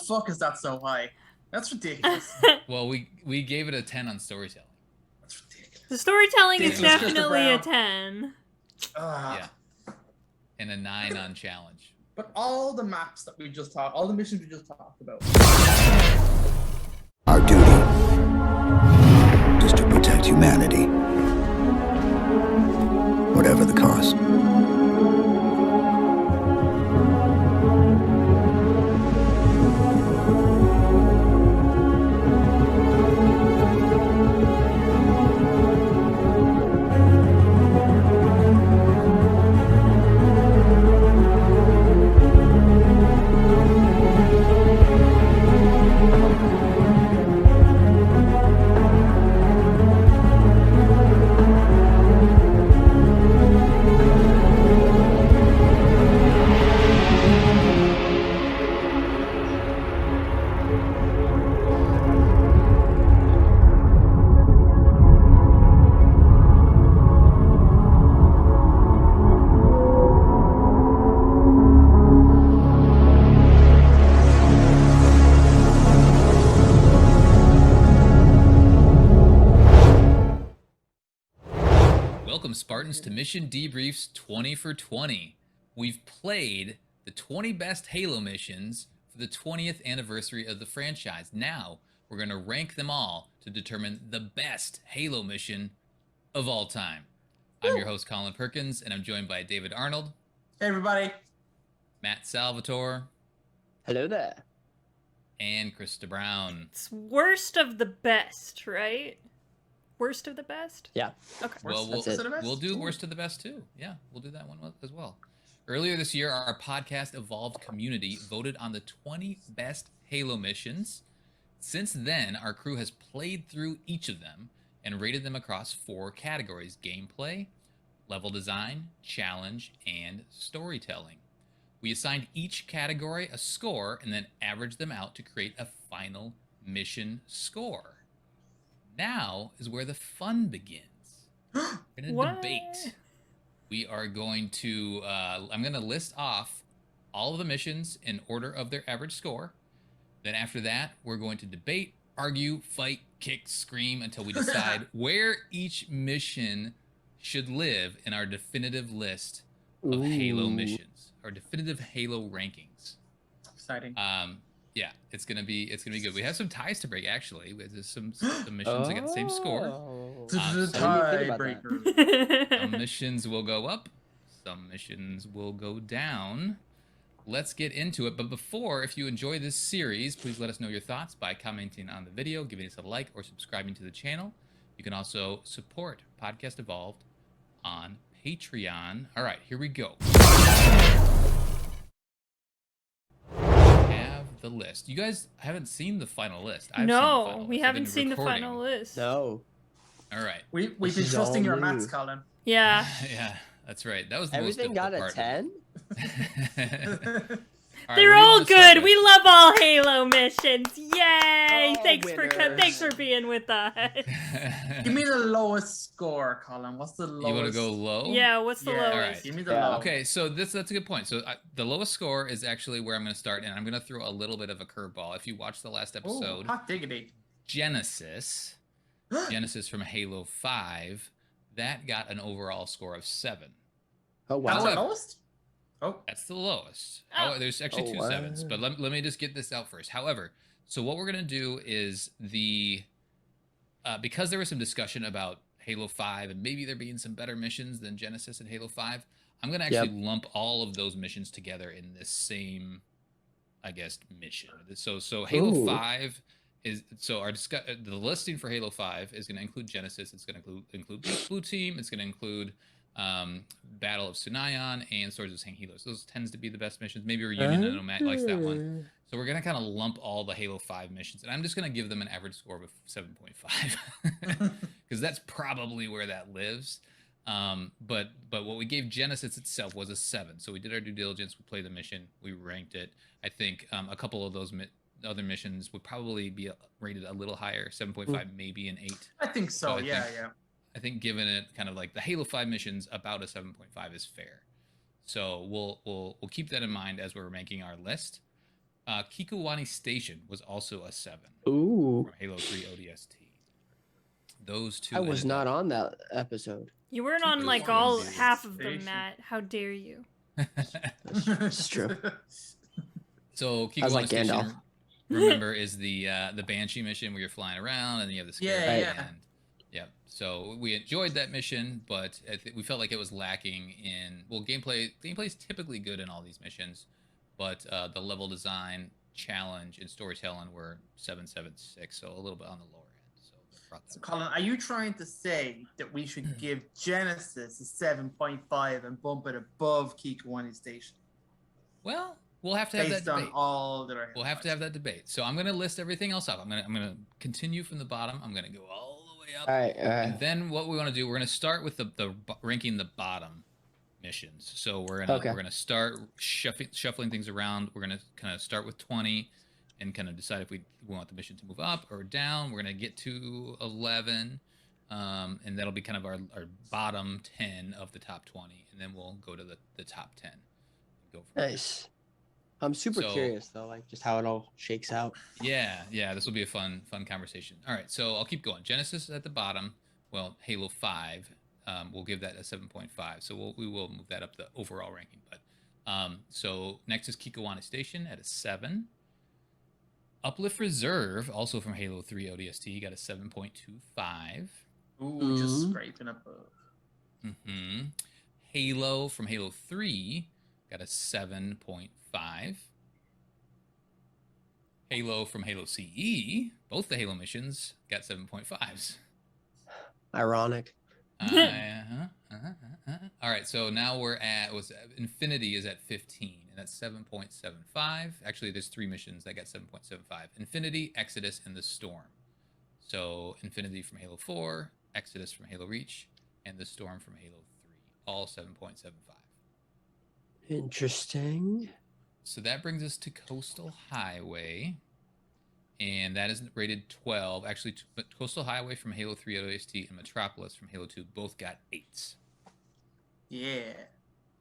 fuck is that so high? That's ridiculous. Well, we gave it a 10 on storytelling. That's ridiculous. The storytelling is Ridiculous, Krysta definitely a Brown. 10. Yeah. And a 9 on challenge. But all the maps that we just talked, all the missions we just talked about. Our duty is to protect humanity, whatever the cost. Welcome, Spartans, to Mission Debrief's 20 for 20. We've played the 20 best Halo missions for the 20th anniversary of the franchise. Now, we're going to rank them all to determine the best Halo mission of all time. I'm your host, Colin Perkins, and I'm joined by David Arnold. Hey, everybody. Matt Salvatore. Hello there. And Krysta Brown. It's worst of the best, right? Worst of the best? Yeah. Okay. Well, we'll do worst of the best too. Yeah, we'll do that one as well. Earlier this year, our podcast Evolved community voted on the 20 best Halo missions. Since then, our crew has played through each of them and rated them across 4 categories: gameplay, level design, challenge, and storytelling. We assigned each category a score and then averaged them out to create a final mission score. Now is where the fun begins. We're in a debate. We are going to, I'm going to list off all of the missions in order of their average score. Then after that, we're going to debate, argue, fight, kick, scream until we decide where each mission should live in our definitive list of Halo missions, our definitive Halo rankings. Exciting. Yeah, it's gonna be good. We have some ties to break actually. There's some missions that get the same score. Tiebreaker. Some missions will go up, some missions will go down. Let's get into it. But before, if you enjoy this series, please let us know your thoughts by commenting on the video, giving us a like, or subscribing to the channel. You can also support Podcast Evolved on Patreon. All right, here we go. The list. You guys haven't seen the final list. We haven't seen the final list. No. All right. We've been trusting your maths, Colin. Yeah. Yeah, that's right. That was the Everything most got a 10? They're all good. We love all Halo missions. Yay! Oh, thanks for being with us. Give me the lowest score, Colin. What's the lowest? You want to go low? Yeah, what's the lowest? All right. Give me the lowest. Okay, so that's a good point. So the lowest score is actually where I'm going to start, and I'm going to throw a little bit of a curveball. If you watched the last episode, hot diggity. Genesis from Halo 5, that got an overall score of 7. Oh, wow. That's the lowest? Oh, that's the lowest. Oh. There's actually 2 sevens, but let me just get this out first. However, so what we're gonna do is because there was some discussion about Halo 5 and maybe there being some better missions than Genesis and Halo 5, I'm gonna actually lump all of those missions together in this same, I guess, mission. So Halo 5 is the listing for Halo 5 is gonna include Genesis. It's gonna include Blue Team. It's gonna include Battle of Sunayon and Swords of St. Helos. Those tends to be the best missions. Maybe Reunion, I know Matt likes that one. So we're gonna kind of lump all the Halo 5 missions, and I'm just gonna give them an average score of 7.5 because that's probably where that lives. But what we gave Genesis itself was a 7. So we did our due diligence. We played the mission. We ranked it. I think a couple of those other missions would probably be rated a little higher, 7.5, maybe an 8. I think so. Yeah. I think given it kind of like the Halo 5 missions, about a 7.5 is fair. So we'll keep that in mind as we're making our list. Kikuwani Station was also a 7 Ooh. from Halo 3 ODST. Those two. I was ended not up- on that episode. You weren't on Those like two all ended up- half of them, Station. Matt. How dare you? It's true. So I was Kikuwani like Station, Gandalf. remember, is the Banshee mission where you're flying around and you have the scare Yeah, at the yeah. end. Yep. So we enjoyed that mission, but we felt like it was lacking in gameplay. Gameplay is typically good in all these missions, but the level design, challenge, and storytelling were 7.76, so a little bit on the lower end. So they brought that So, up. Colin, are you trying to say that we should give Genesis a 7.5 and bump it above Kikuwani Station Well, we'll have to have that based on debate. all that are? We'll have to have that debate. So I'm gonna list everything else off. I'm gonna continue from the bottom. I'm gonna go all the way up. All right. And then what we want to do, we're going to start with the ranking the bottom missions. So we're gonna start shuffling things around. We're gonna kind of start with 20 and kind of decide if we want the mission to move up or down. We're gonna get to 11, and that'll be kind of our bottom 10 of the top 20, and then we'll go to the top 10. And go from there. Nice. I'm super So- curious though, like just how it all shakes out. Yeah, this will be a fun conversation. All right, so I'll keep going. Genesis at the bottom. Well, Halo 5, we'll give that a 7.5. So we will move that up the overall ranking. But so next is Kikuwani Station at a 7. Uplift Reserve, also from Halo 3 ODST, got a 7.25. Ooh, just scraping above. Halo from Halo 3 got a 7.5. Halo from Halo CE, both the Halo missions got 7.5s. Ironic. All right, so now we're at Infinity is at 15, and that's 7.75. Actually, there's 3 missions that got 7.75. Infinity, Exodus, and the Storm. So Infinity from Halo 4, Exodus from Halo Reach, and the Storm from Halo 3, all 7.75. Interesting. So that brings us to Coastal Highway, and that is rated 12. Actually, Coastal Highway from Halo 3 ODST and Metropolis from Halo 2 both got 8s. Yeah.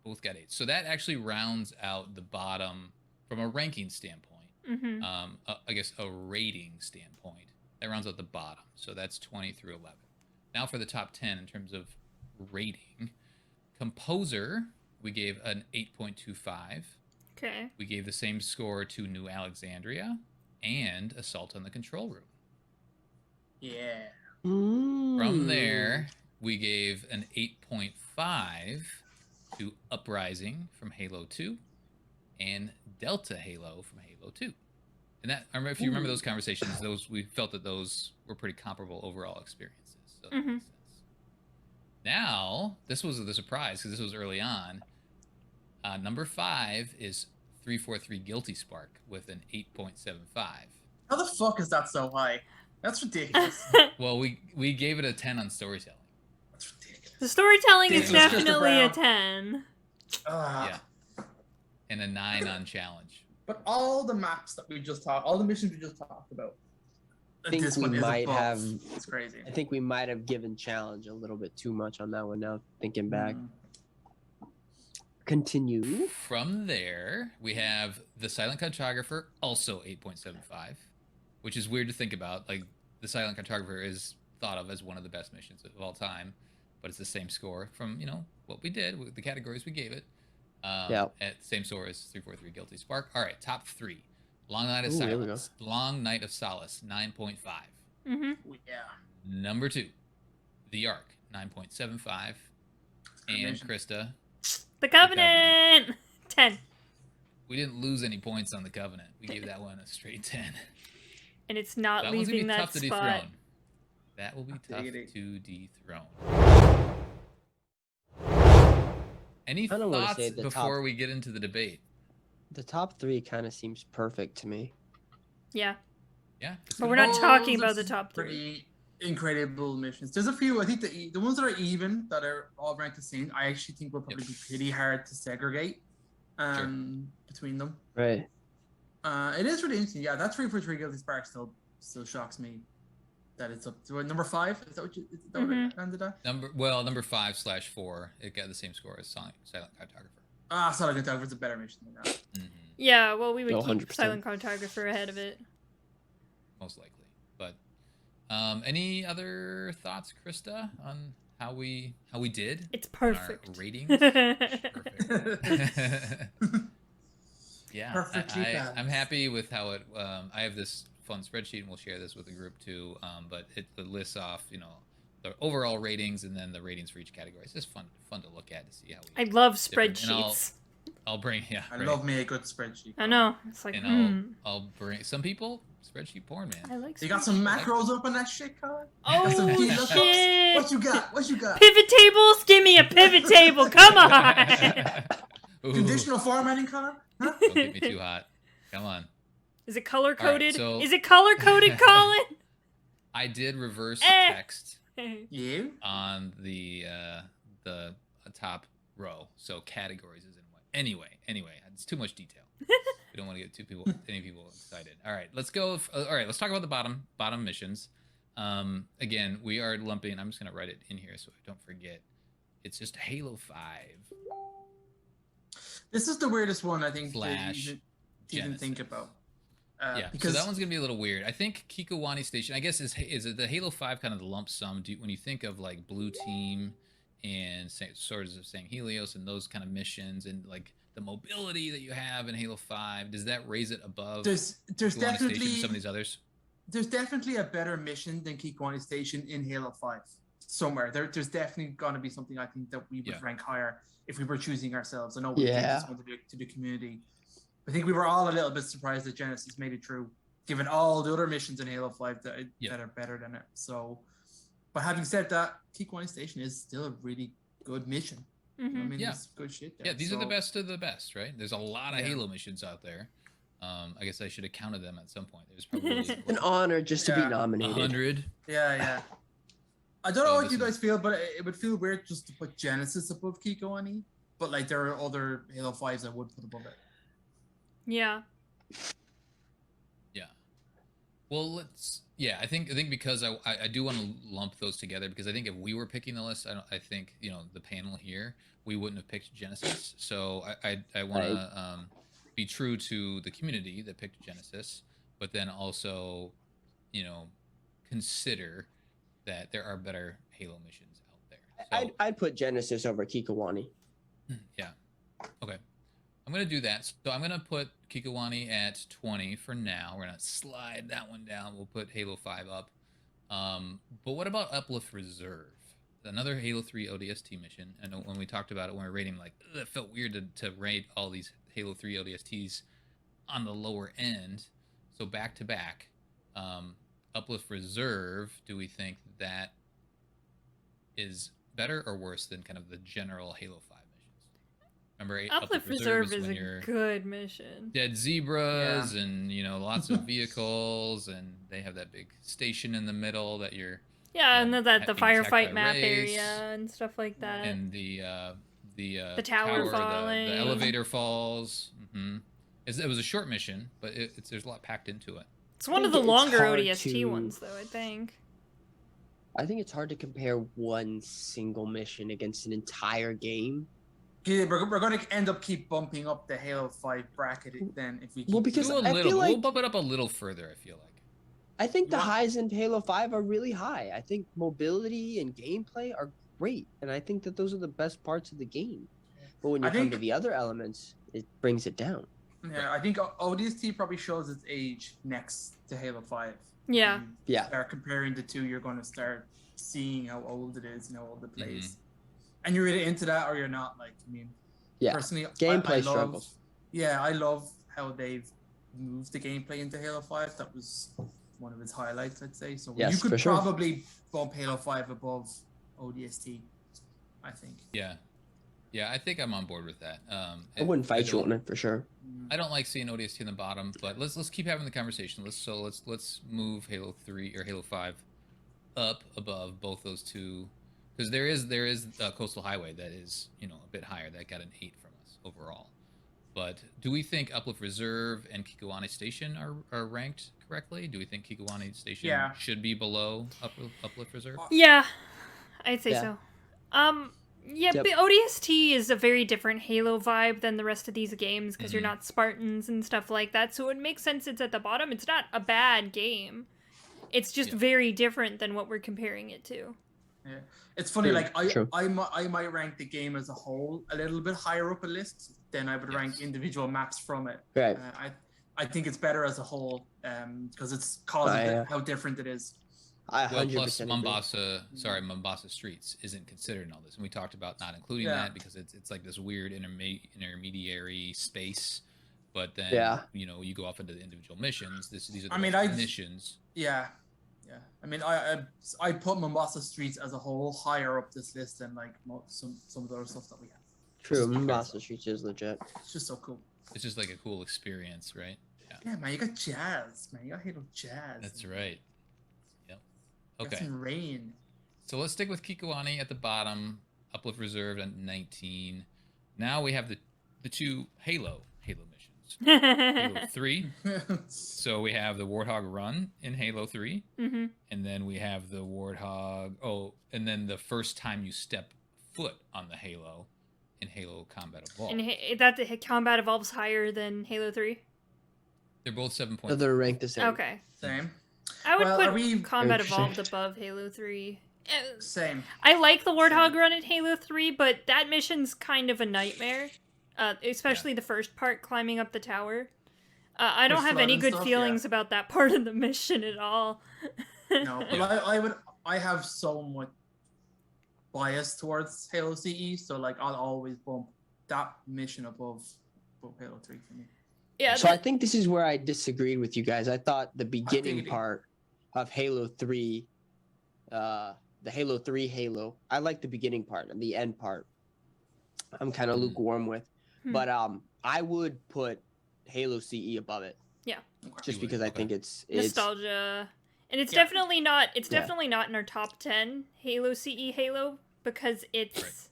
Both got 8s. So that actually rounds out the bottom from a ranking standpoint. Mm-hmm. I guess a rating standpoint. That rounds out the bottom. So that's 20 through 11. Now for the top 10 in terms of rating. Composer, we gave an 8.25. Okay. We gave the same score to New Alexandria and Assault on the Control Room. Yeah. From there, we gave an 8.5 to Uprising from Halo 2 and Delta Halo from Halo 2. And that, I remember, if you remember those conversations, we felt that those were pretty comparable overall experiences. So that makes sense. Now, this was the surprise because this was early on. Number 5 is 343 Guilty Spark with an 8.75. How the fuck is that so high? That's ridiculous. Well, we gave it a 10 on storytelling. That's ridiculous. The storytelling is Ridiculous, Krista definitely a Brown. 10. Yeah. And a 9 on challenge. But all the maps that we just talked, all the missions we just talked about, I think this we one is might above. have. It's crazy. I think we might have given challenge a little bit too much on that one. Now thinking back. Continue. From there, we have The Silent Cartographer, also 8.75, which is weird to think about. Like, The Silent Cartographer is thought of as one of the best missions of all time, but it's the same score from, what we did, with the categories we gave it. Yeah. At same score as 343 Guilty Spark. All right, top 3. Long Night of Ooh, here we Silence. Long Night of Solace, 9.5. Mm-hmm. Yeah. Number 2, The Ark, 9.75. And mission. Krysta, The Covenant! 10. we didn't lose any points on the Covenant. We gave that one a straight 10. And it's not That one's gonna leaving be that tough to spot. dethrone. That will be tough Diggity. to dethrone. Any I don't wanna thoughts say the before top- we get into the debate? The top 3 kind of seems perfect to me. Yeah. Yeah, But we're not Oh, talking about the this is top 3. Pretty incredible missions. There's a few. I think the ones that are even, that are all ranked the same, I actually think will probably be pretty hard to segregate between them. Right. It is really interesting. Yeah, that 343 Guilty Spark still shocks me that it's up to number 5. Is that what it landed at? number 5/4. It got the same score as Silent Cartographer. Silent Cartographer is a better mission than that. Yeah, well, we would No, keep 100%. Silent Cartographer ahead of it. Most likely. But any other thoughts, Krysta, on how we did? It's on our perfect. ratings. Perfect. Yeah, Perfectly balanced. I'm happy with how it. I have this fun spreadsheet, and we'll share this with the group too. But it lists off, the overall ratings and then the ratings for each category. It's just fun to look at to see how we. I love different. And spreadsheets. I'll bring I love me a good spreadsheet. I know. It's like, And I'll bring some people spreadsheet porn, man. I like You got some spreadsheets. macros up on that shit, Colin? Oh, Got some key lookups? shit. What you got? What you got? Pivot tables? Give me a pivot table. Come on. Ooh, Conditional formatting, Colin? Huh? don't get me too hot. Come on. Is it color coded? so- Is it color coded, Colin? I did reverse Eh. text You? on the top row, so categories is in what. Anyway, it's too much detail. We don't want to get any people excited. All right, let's go. All right, let's talk about the bottom missions. Again, we are lumping. I'm just gonna write it in here so I don't forget. It's just Halo 5 This is the weirdest one I think Slash that you didn't think Genesis. about. Yeah, Because so that one's gonna be a little weird. I think Kikowani Station, I guess, is it the Halo 5 kind of the lump sum? When you think of like Blue Team and Swords of St. Helios and those kind of missions and like the mobility that you have in Halo 5, does that raise it above there's Kikowani definitely Station and some of these others? there's definitely a better mission than Kikwani Station in Halo 5 somewhere. There's definitely gonna be something I think that we would rank higher if we were choosing ourselves. I know we gave this one to the community. I think we were all a little bit surprised that Genesis made it through, given all the other missions in Halo 5 that are better than it. So, but having said that, Kikwani Station is still a really good mission. You know what I mean, there's good shit there. Yeah, these are the best of the best, right? There's a lot of Halo missions out there. I guess I should have counted them at some point. There's probably An honor just to be nominated. 100. Yeah. I don't know what you guys feel, but it would feel weird just to put Genesis above Kikwani. But like there are other Halo 5s I would put above it. Yeah. Yeah. Well, I think because I do want to lump those together, because I think if we were picking the list, I think the panel here, we wouldn't have picked Genesis. So I want to be true to the community that picked Genesis, but then also consider that there are better Halo missions out there. So, I'd put Genesis over Kikowani. yeah. Okay. I'm going to do that. So I'm going to put Kikowani at 20 for now. We're going to slide that one down. We'll put Halo 5 up. But what about Uplift Reserve? Another Halo 3 ODST mission. I know when we talked about it when we were rating, it felt weird to rate all these Halo 3 ODSTs on the lower end. So back to back. Uplift Reserve, do we think that is better or worse than kind of the general Halo 5 missions? Remember, Uplift Reserve is a good mission. Dead zebras and lots of vehicles, and they have that big station in the middle that you're and then the being attacked by firefight map rays, area and stuff like that. and the tower falling, the elevator falls. It was a short mission, but there's a lot packed into it. It's one of the longer ODST ones, though, I think. I think it's hard to compare one single mission against an entire game. Yeah, we're going to end up keep bumping up the Halo 5 bracket then if we keep because we'll bump it up a little further, I feel like. I think the highs in Halo 5 are really high. I think mobility and gameplay are great, and I think that those are the best parts of the game. But when you come to the other elements, it brings it down. Yeah, I think ODST probably shows its age next to Halo 5. Yeah. Start comparing the two, you're going to start seeing how old it is and how old it plays. And you're either into that or you're not. Personally, gameplay struggles. Yeah, I love how they've moved the gameplay into Halo 5. That was one of its highlights, I'd say. So you could probably bump Halo 5 above ODST, I think. Yeah, I think I'm on board with that. I wouldn't fight you on it for sure. I don't like seeing ODST in the bottom, but let's keep having the conversation. Let's move Halo 3 or Halo 5 up above both those two, because there is Coastal Highway that is a bit higher, that got an 8 from us overall. But do we think Uplift Reserve and Kikowani Station are ranked correctly? Do we think Kikowani Station should be below Uplift Reserve? Yeah, I'd say so. Yeah, Yep. but ODST is a very different Halo vibe than the rest of these games because you're not Spartans and stuff like that. So it makes sense it's at the bottom. It's not a bad game. It's just very different than what we're comparing it to. Yeah, it's funny. True. I might rank the game as a whole a little bit higher up a list than I would rank individual maps from it. Right. I think it's better as a whole because it's how different it is. I 100% plus agree. Mombasa Streets isn't considered in all this, and we talked about not including that because it's like this weird intermediary space. But then you go off into the individual missions. These are the missions. Yeah. I mean, I put Mombasa Streets as a whole higher up this list than like some of the other stuff that we have. True, Mombasa Streets is legit. It's just so cool. It's just like a cool experience, right? Yeah, man, you got jazz, man. You got Halo jazz. That's right. Yep. Okay. Got some rain. So let's stick with Kikuani at the bottom. Uplift Reserve at 19. Now we have the two Halo missions. Halo 3. So we have the Warthog Run in Halo 3. Mm-hmm. And then we have the Warthog... and then the first time you step foot on the Halo in Halo Combat Evolved. And that the Combat Evolves higher than Halo 3? They're both 7 So points. they're ranked the same. Okay. Same. I would Well, put Combat Evolved above Halo 3. Same. I like the Warthog Run in Halo 3, but that mission's kind of a nightmare. Especially the first part, climbing up the tower. I don't have any good feelings about that part of the mission at all. No, but I have so much bias towards Halo CE, so like I'll always bump that mission above Halo 3 for me. Yeah. So I think this is where I disagreed with you guys. I thought the beginning part of Halo 3, the Halo 3 Halo, I like the beginning part and the end part. I'm kind of lukewarm with. But I would put Halo CE above it. Yeah. Just because I think it's nostalgia. And it's definitely not definitely not in our top 10 Halo CE Halo because it's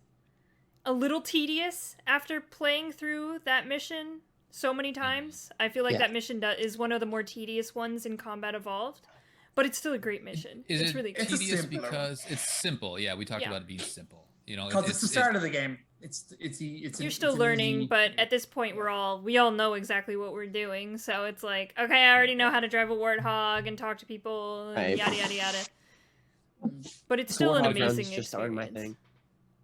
a little tedious after playing through that mission so many times. I feel like that mission is one of the more tedious ones in Combat Evolved, but it's still a great mission. It's really good. Tedious because it's simple. Yeah, we talked about it being simple. Because it's the start of the game. You're still learning, but at this point we all know exactly what we're doing. So it's like, okay, I already know how to drive a Warthog and talk to people, and yada yada yada. But it's still an amazing experience. My thing.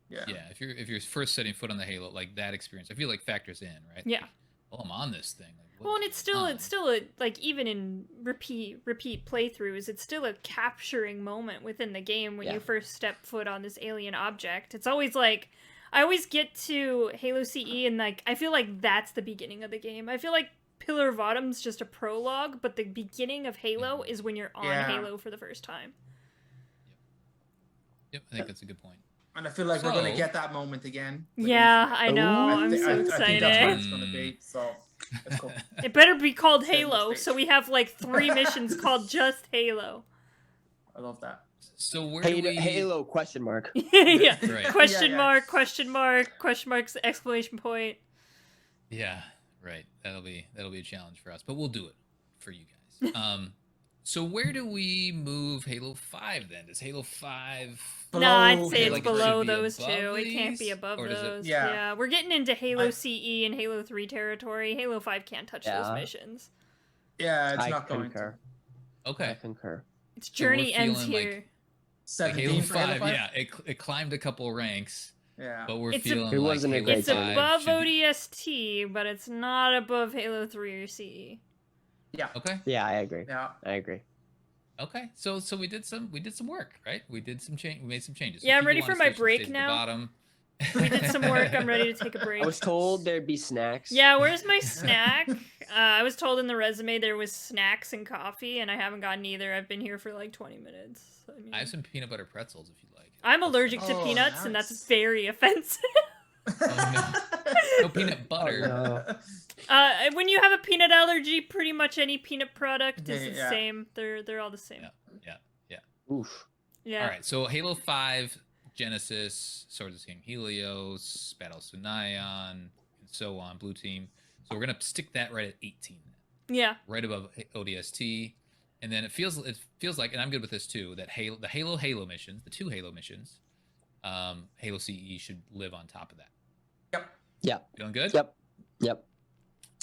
Yeah. If you're first setting foot on the Halo, like that experience, I feel like factors in, right? Yeah. Well, I'm on this thing. Well, and it's still a, like, even in repeat playthroughs, it's still a capturing moment within the game when you first step foot on this alien object. It's always like, I always get to Halo CE and like, I feel like that's the beginning of the game. I feel like Pillar of Autumn's just a prologue, but the beginning of Halo is when you're on Halo for the first time. Yep, I think that's a good point. And I feel like we're going to get that moment again. Yeah, I know. I'm so excited. I think that's what it's going to be, so... That's cool. It better be called Halo, so we have like 3 missions called just Halo. I love that. So where Halo question mark. Yeah. Right. Question mark, exclamation point. Yeah, right. That'll be a challenge for us, but we'll do it for you guys. So where do we move Halo 5 then? Does Halo 5 No, I'd say it's like below it those two. It can't be above those. Yeah, we're getting into Halo CE and Halo 3 territory. Halo 5 can't touch those missions. Yeah, it's not going to. Okay. I concur. Its journey ends here. 17 Halo for 5, Halo 5? yeah, it climbed a couple ranks. Yeah. But we're It's feeling it wasn't like a great It's time. above ODST, but it's not above Halo 3 or CE. Yeah. Okay. Yeah, I agree. Yeah. I agree. Okay. So we did some work, right? We did some change. We made some changes. Yeah, So I'm ready for Kikuani my Station break stays at the now. bottom. We did some work. I'm ready to take a break. I was told there'd be snacks. Yeah, where's my snack? I was told in the resume there was snacks and coffee, and I haven't gotten either. I've been here for like 20 minutes. I have some peanut butter pretzels if you'd like. I'm allergic to peanuts, and that's very offensive. Oh, no peanut butter. When you have a peanut allergy, pretty much any peanut product is the Yeah. same. They're all the same. Yeah. Oof. Yeah. All right. So Halo 5, Genesis, Swords of Team Helios, Battles of Nyon, and so on. Blue Team. So we're gonna stick that right at 18. Yeah. Right above ODST, and then it feels like, and I'm good with this too, that the Halo missions, the 2 Halo missions, Halo CE should live on top of that. Yep. Yep. Feeling good? Yep.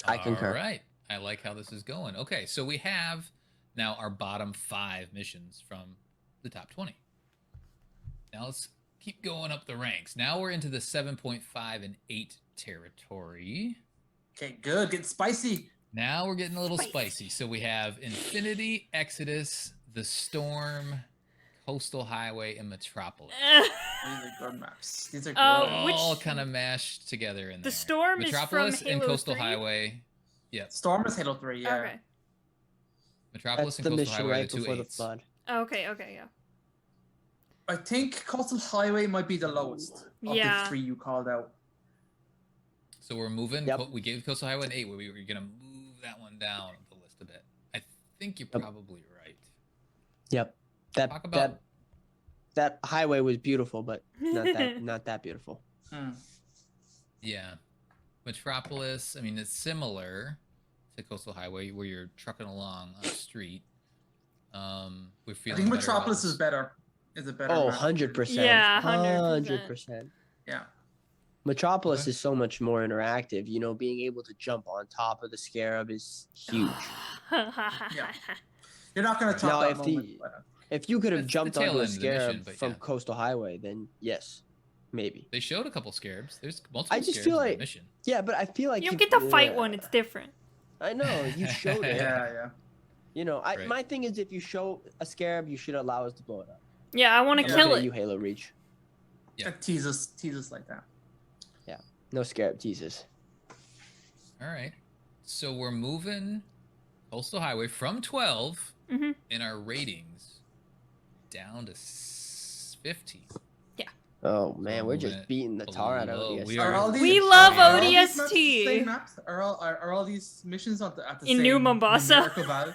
I concur. All right. I like how this is going. Okay, so we have now our bottom 5 missions from the top 20. Now let's keep going up the ranks. Now we're into the 7.5 and 8 territory. Okay, good. Getting spicy. Now we're getting a little spicy. So we have Infinity, Exodus, The Storm, Coastal Highway, and Metropolis. These are good maps. These are good. All kind of mashed together in there. The Storm Metropolis is from and Halo Coastal 3? Highway. Yep. Storm is Halo 3, yeah. Okay. Metropolis That's and the Coastal mission Highway right are the 2 before the 8s. flood. Okay, yeah. I think Coastal Highway might be the lowest of Yeah. the 3 you called out. So we're moving. Yep. We gave Coastal Highway an 8. We were going to move that one down the list a bit. I think you're probably right. Yep. Talk about That highway was beautiful, but not that beautiful. Yeah. Metropolis, I mean, it's similar to Coastal Highway where you're trucking along on a street. We're feeling I think better Metropolis about is better. Is a better Oh, map. 100%. Yeah, 100%. Yeah. Metropolis Okay. is so much more interactive. You know, being able to jump on top of the Scarab is huge. You're not going to top Now, that if moment. if you could have It's the jumped tail onto a end of the mission, Scarab but from yeah. Coastal Highway, then yes, maybe. They showed a couple scarabs. There's multiple I just scarabs feel in the like mission. yeah, but I feel like You don't get to fight one, it's different. I know you showed it. Yeah. You know, Right. my thing is if you show a Scarab, you should allow us to blow it up. Yeah, I want to I'm kill looking at it. you, Halo Reach. Yeah. Tease us like that. No Scarab teases. All right. So we're moving Coastal Highway from 12 Mhm. in our ratings down to 15. Oh man, we're moving just it beating the tar out of below. ODST. We Are all these, We love are all these maps ODST. the same maps? Are all these missions at the In same New Mombasa? numerical value?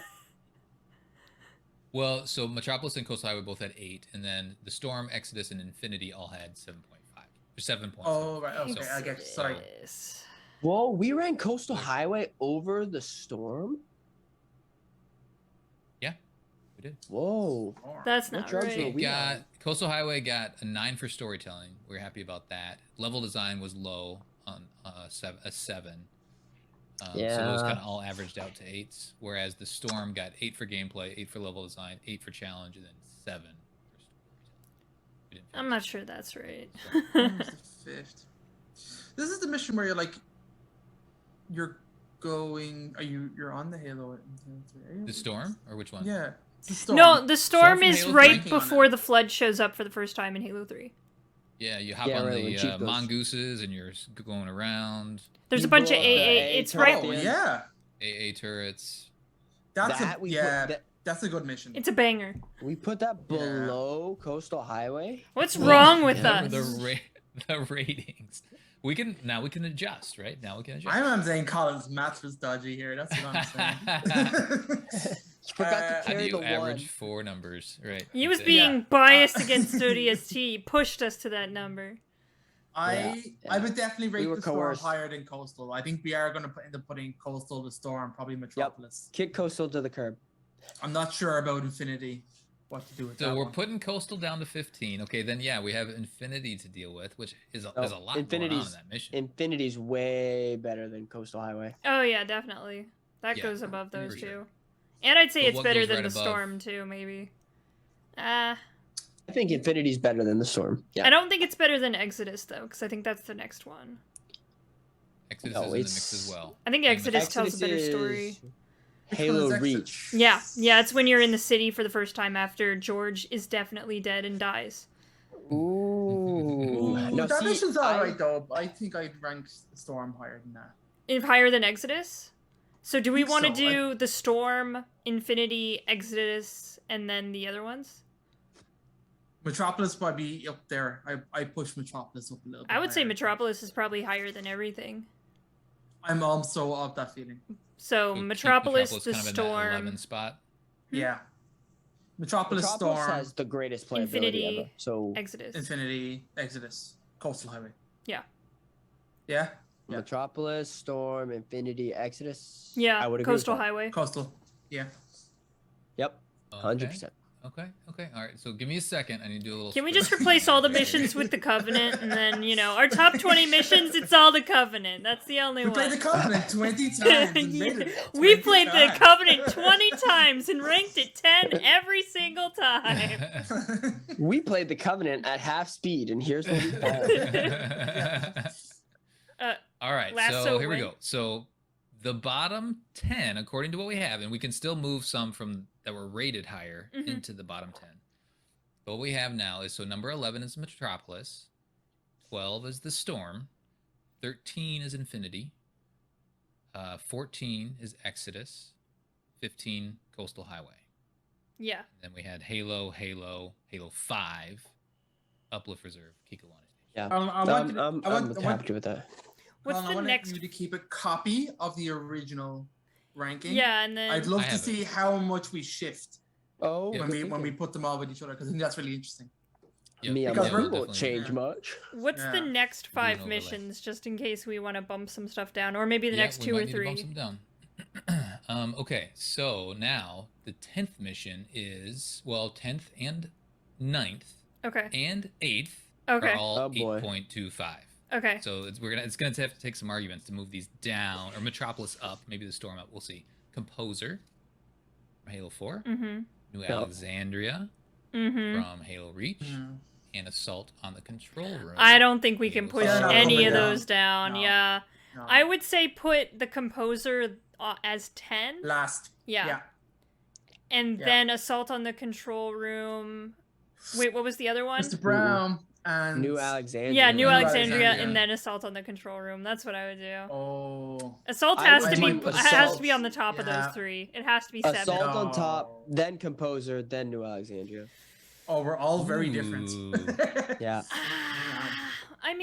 Well, so Metropolis and Coastal Highway both had 8, and then the Storm, Exodus, and Infinity all had 7.5. Or 7.5. Oh, right. Okay, So- I get you. Sorry. Yes. Whoa, we ran Coastal Highway over the Storm? Yeah, we did. Whoa. That's What not drugs were right. we got on? Coastal Highway got a 9 for storytelling. We're happy about that. Level design was low on a 7. So those Yeah. kind of all averaged out to 8s. Whereas the Storm got 8 for gameplay, 8 for level design, 8 for challenge, and then 7 for storytelling. We didn't I'm finish not it. sure that's right. Where's the 5th? This is the mission where you're going. You're on the Halo? The Storm or which one? Yeah. It's the Storm. No, the storm from is Halo right 3. before the flood shows up for the first time in Halo 3. Yeah, you hop Yeah, on right, when the Chief goes- mongooses and you're going around. There's You a bunch blow of up the AA. AA It's turret. right. Oh yeah. AA turrets. That's That that's a good mission. It's a banger. we put that below Coastal Highway. What's Well, wrong with yeah, us? The ratings. We can adjust, right? Now we can adjust. I'm saying Colin's math was dodgy here. That's what I'm saying. You forgot to How do carry you the average one. 4 numbers? Right. He was exactly. being biased against ODST, pushed us to that number. I would definitely rate were the Storm coerced. higher than Coastal. I think we are going to end up putting Coastal, the Storm, probably Metropolis. Kick Coastal to the curb. I'm not sure about Infinity. What to do with So that we're one. putting Coastal down to 15. Okay, then yeah, we have Infinity to deal with, which is there's a lot going on in Infinity's that mission. Infinity's way better than Coastal Highway. Oh yeah, definitely. That Yeah, goes above for those sure. two. And I'd say But it's what better goes than right the above? storm too, maybe. I think Infinity's better than the Storm. Yeah. I don't think it's better than Exodus though, because I think that's the next one. Exodus No, is in the it's- mix as well. I think And Exodus tells a better is story. Halo Exodus? Reach. Yeah, it's when you're in the city for the first time after George is definitely dead and dies. Ooh. Ooh, No, that see, mission's alright though. I think I'd rank Storm higher than that. If higher than Exodus? So do we Think want to so, do the Storm, Infinity, Exodus, and then the other ones? Metropolis might be up there. I push Metropolis up a little bit. I would say higher. Metropolis is probably higher than everything. I'm also of that feeling. So keep Metropolis, the kind of in that Storm, 11 spot. Yeah. Metropolis, Metropolis Storm, has the greatest playability Infinity, ever. So Exodus. Infinity, Exodus, Coastal Highway. Yeah. Yeah? Yeah. Metropolis, Storm, Infinity, Exodus. Yeah, I would agree Coastal with that. Highway. Coastal. Yeah. Yep. Okay. 100%. Okay. All right. So give me a second. I need to do a little. Can we just replace all the missions with the Covenant, and then our top 20 missions? It's all the Covenant. That's the only one. We played the Covenant 20 times. And rated it 20 we played times. the Covenant 20 times and ranked it 10 every single time. We played the Covenant at half speed, and here's what we found. All right. So here we go. So the bottom 10, according to what we have, and we can still move some from that were rated higher into the bottom 10. But what we have now is, so number 11 is Metropolis, 12 is the Storm, 13 is Infinity, 14 is Exodus, 15 Coastal Highway. Yeah. Then we had Halo 5, Uplift Reserve, Kikawani Station. Yeah, I'm happy with that. What's I the want next? you to keep a copy of the original ranking. Yeah, and then I'd love to see how much we shift when we put them all with each other, because I think that's really interesting. Yep. Because we won't change much. What's the next 5 missions, just in case we want to bump some stuff down, or maybe the next 2 or 3? Bump some down. Okay, so now the 10th mission is 10th and 9th. Okay. And 8th are all 8.25. Okay. So it's gonna have to take some arguments to move these down, or Metropolis up, maybe the Storm up. We'll see. Composer from Halo 4. New Alexandria from Halo Reach. And Assault on the Control Room. I don't think we can push any of those down. No. Yeah. No. I would say put the Composer as 10. Last. Yeah. And then Assault on the Control Room. Wait, what was the other one? Mr. Brown and New Alexandria. Yeah, New Alexandria, and then Assault on the Control Room. That's what I would do. Oh. Assault has to be on the top of those 3. It has to be 7. Assault on top, then Composer, then New Alexandria. Oh, we're all very different. Yeah. I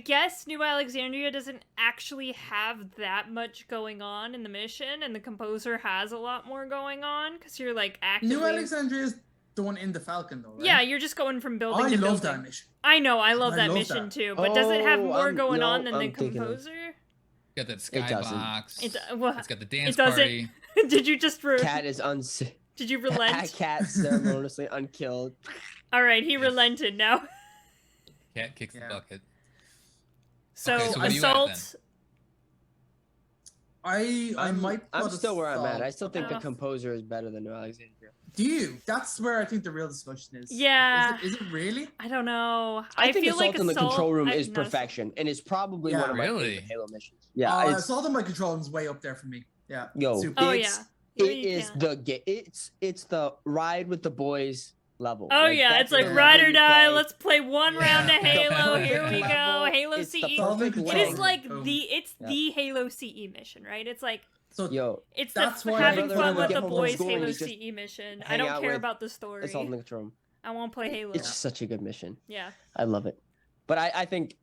guess New Alexandria doesn't actually have that much going on in the mission, and the Composer has a lot more going on, because you're actively... New Alexandria is the one in the Falcon, though, right? Yeah, you're just going from building to building. I love that mission. I know, I love that mission too, but does it have more going on than the Composer? Got that skybox. It's got the dance party. Did you just... Cat is Did you relent? Cat ceremoniously unkilled. All right, he relented now. Cat kicks the bucket. So what Assault... I'm still where I'm at. I still think the Composer is better than New Alexandria. Do you? That's where I think the real discussion is. Yeah. Is it really? I don't know. I think feel Assault on the Control Room is not perfection, and it's probably one of my favorite Halo missions. Yeah, Assault on my Control Room is way up there for me. Yeah. It's the ride with the boys level. Oh yeah, it's like ride or die. Let's play one round of Halo. Here we go. Halo CE. It is like the Halo CE mission, right? It's like it's that's the why having fun with the boys Halo CE mission. I don't care about the story. It's all in the Control Room. I won't play Halo. It's just such a good mission. Yeah. I love it. But I think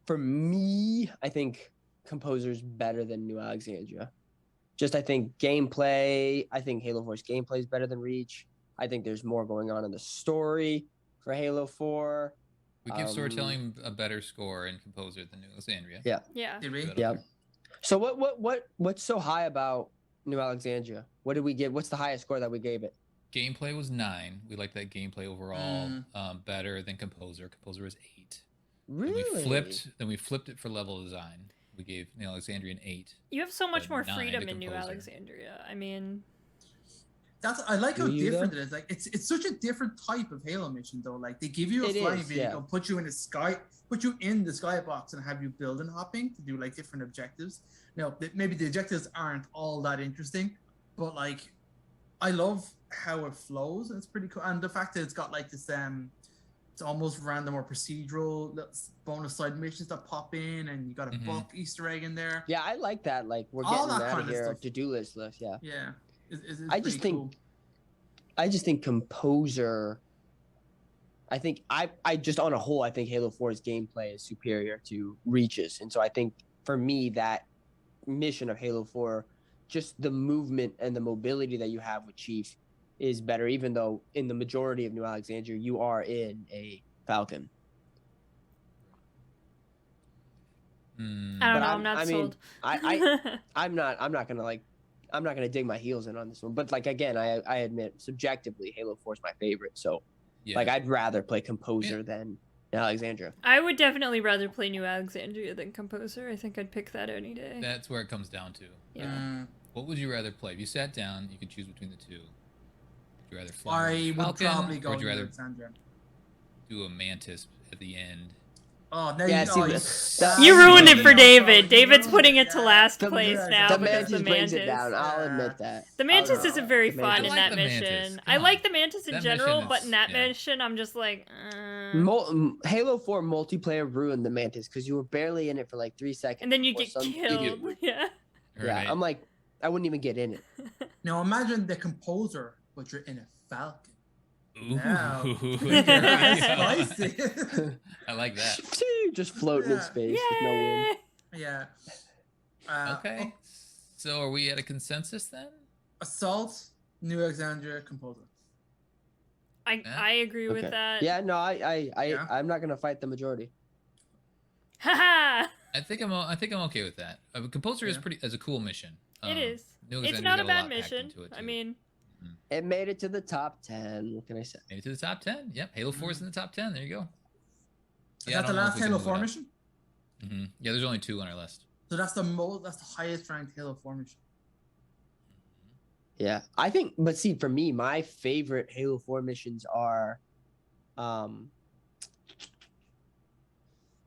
for me, I think Composer's better than New Alexandria. I think gameplay. I think Halo 4's gameplay is better than Reach. I think there's more going on in the story for Halo 4. We give storytelling a better score in Composer than New Alexandria. Yeah. Yeah. Did we? Yeah. So what's so high about New Alexandria? What did we give? What's the highest score that we gave it? Gameplay was 9. We like that gameplay overall better than Composer. Composer was 8. Really? Then we flipped it for level design. We gave New Alexandria an 8. You have so much more freedom in New Alexandria. I mean, I like how different it is. Like it's such a different type of Halo mission though. Like they give you a flying vehicle, put you in the skybox, and have you building hopping to do like different objectives. Now maybe the objectives aren't all that interesting, but like I love how it flows. And it's pretty cool, and the fact that it's got like this it's almost random or procedural bonus side missions that pop in, and you got a buck Easter egg in there. Yeah, I like that. Like we're getting out of here to-do list. Yeah. Yeah. It's I just think Composer. I think I just on a whole, I think Halo 4's gameplay is superior to Reach's, and so I think for me that mission of Halo 4, just the movement and the mobility that you have with Chief is better, even though in the majority of New Alexandria you are in a Falcon. I don't know. I'm not sold. I'm not gonna like I'm not gonna dig my heels in on this one, but like again, I admit subjectively, Halo 4 is my favorite. So, like, I'd rather play Composer than Alexandria. I would definitely rather play New Alexandria than Composer. I think I'd pick that any day. That's where it comes down to. Yeah. What would you rather play? If you sat down, you could choose between the two. Would you rather fly I would probably go or would you with rather Alexandria. do a Mantis at the end? Oh, now you ruined it for David. David's putting it to last place now The because Mantis the brings Mantis. it down. I'll admit that. The Mantis isn't very fun in that Mantis. mission. I Come like on. the Mantis in That general, mission but is- in that yeah. mission, I'm just like, Halo 4 multiplayer ruined the Mantis because you were barely in it for like 3 seconds. and then you before get some killed. idiot- Yeah. Right. Yeah, I'm like, I wouldn't even get in it. Now imagine the Composer, but you're in a Falcon. Ooh. Now. Yeah. Spicy. I like that. Just floating in space with no wind. Yeah. Okay. So are we at a consensus then? Assault, New Alexandria, Composer. I agree with that. Yeah, no, I'm not gonna fight the majority. Haha. I think I'm okay with that. Composer is a cool mission. It is. New It's Alexandria's not a got bad lot packed mission. into it, I too. mean, It made it to the top 10. What can I say? Made it to the top 10. Yep, Halo 4 is in the top 10. There you go. Is that the last Halo 4 mission? Yeah, there's only 2 on our list. So that's the highest ranked Halo 4 mission. Yeah, I think, but see, for me, my favorite Halo 4 missions are,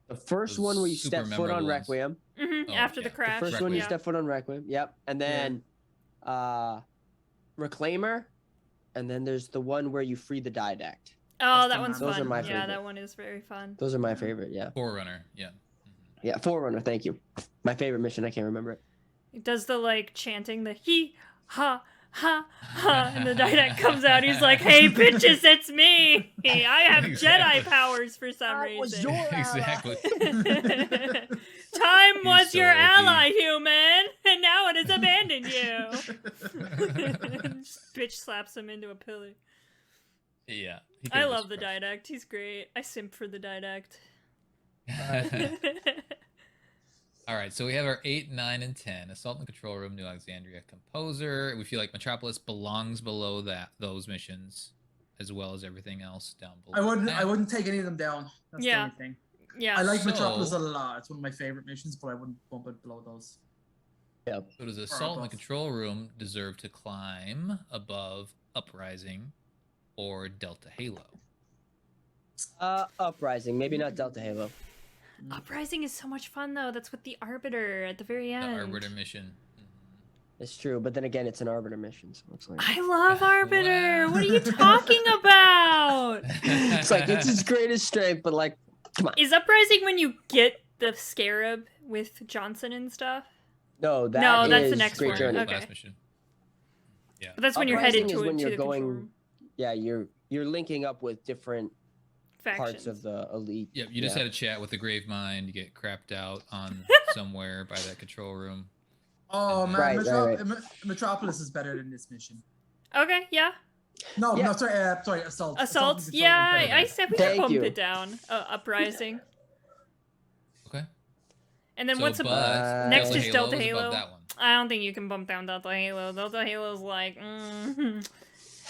the first one where you super step foot on memorable ones. Requiem. after the yeah. crash. The first one you yeah. step foot on Requiem. Yep, and then, Reclaimer, and then there's the one where you free the Didact. Oh, That's that the one's one. Those are fun. my Yeah, favorite. that one is very fun. Those are my favorite. Yeah, Forerunner. Yeah. yeah, Forerunner. Thank you. My favorite mission. I can't remember it. It does the like chanting, the he ha ha ha, and the Didact comes out. He's like, "Hey, bitches, it's me. I have Exactly. Jedi powers for some That was reason." your Exactly. Time was so your OP. ally, human, and now it has abandoned you. Bitch slaps him into a pillar. Yeah. I love the Didact. He's great. I simp for the Didact. All right, so we have our 8, 9, and 10. Assault and Control Room, New Alexandria, Composer. We feel like Metropolis belongs below those missions, as well as everything else down below. I wouldn't take any of them down. That's the only thing. Yeah. I like So- Metropolis a lot. It's one of my favorite missions, but I wouldn't bump it below those. Yep. So does Assault and the above. Control Room deserve to climb above Uprising or Delta Halo? Uprising. Maybe not Delta Halo. Uprising is so much fun though. That's with the Arbiter at the very The end. Arbiter mission. It's true, but then again, it's an Arbiter mission, so it's like I love Arbiter. Wow. What are you talking about? it's like it's its greatest strength, but like, come on. Is Uprising when you get the Scarab with Johnson and stuff? No, No, that's the is next Great one. Journey. Okay. Last mission. Yeah. But that's when you're Uprising headed is to when to you're the control going. room. Yeah, you're linking up with different Factions. parts of the elite. Yep, you just had a chat with the Gravemind. You get crapped out on somewhere by that control room. Oh man, Right. Metropolis is better than this mission. Okay, yeah. No, Yeah. no, sorry, Assault. Assault. and Control Yeah, Room better. I said we could Thank bump you. it down. Uprising. Okay. And then So, what's but next Delta is Delta is above Halo. that one. I don't think you can bump down Delta Halo. Delta Halo's like,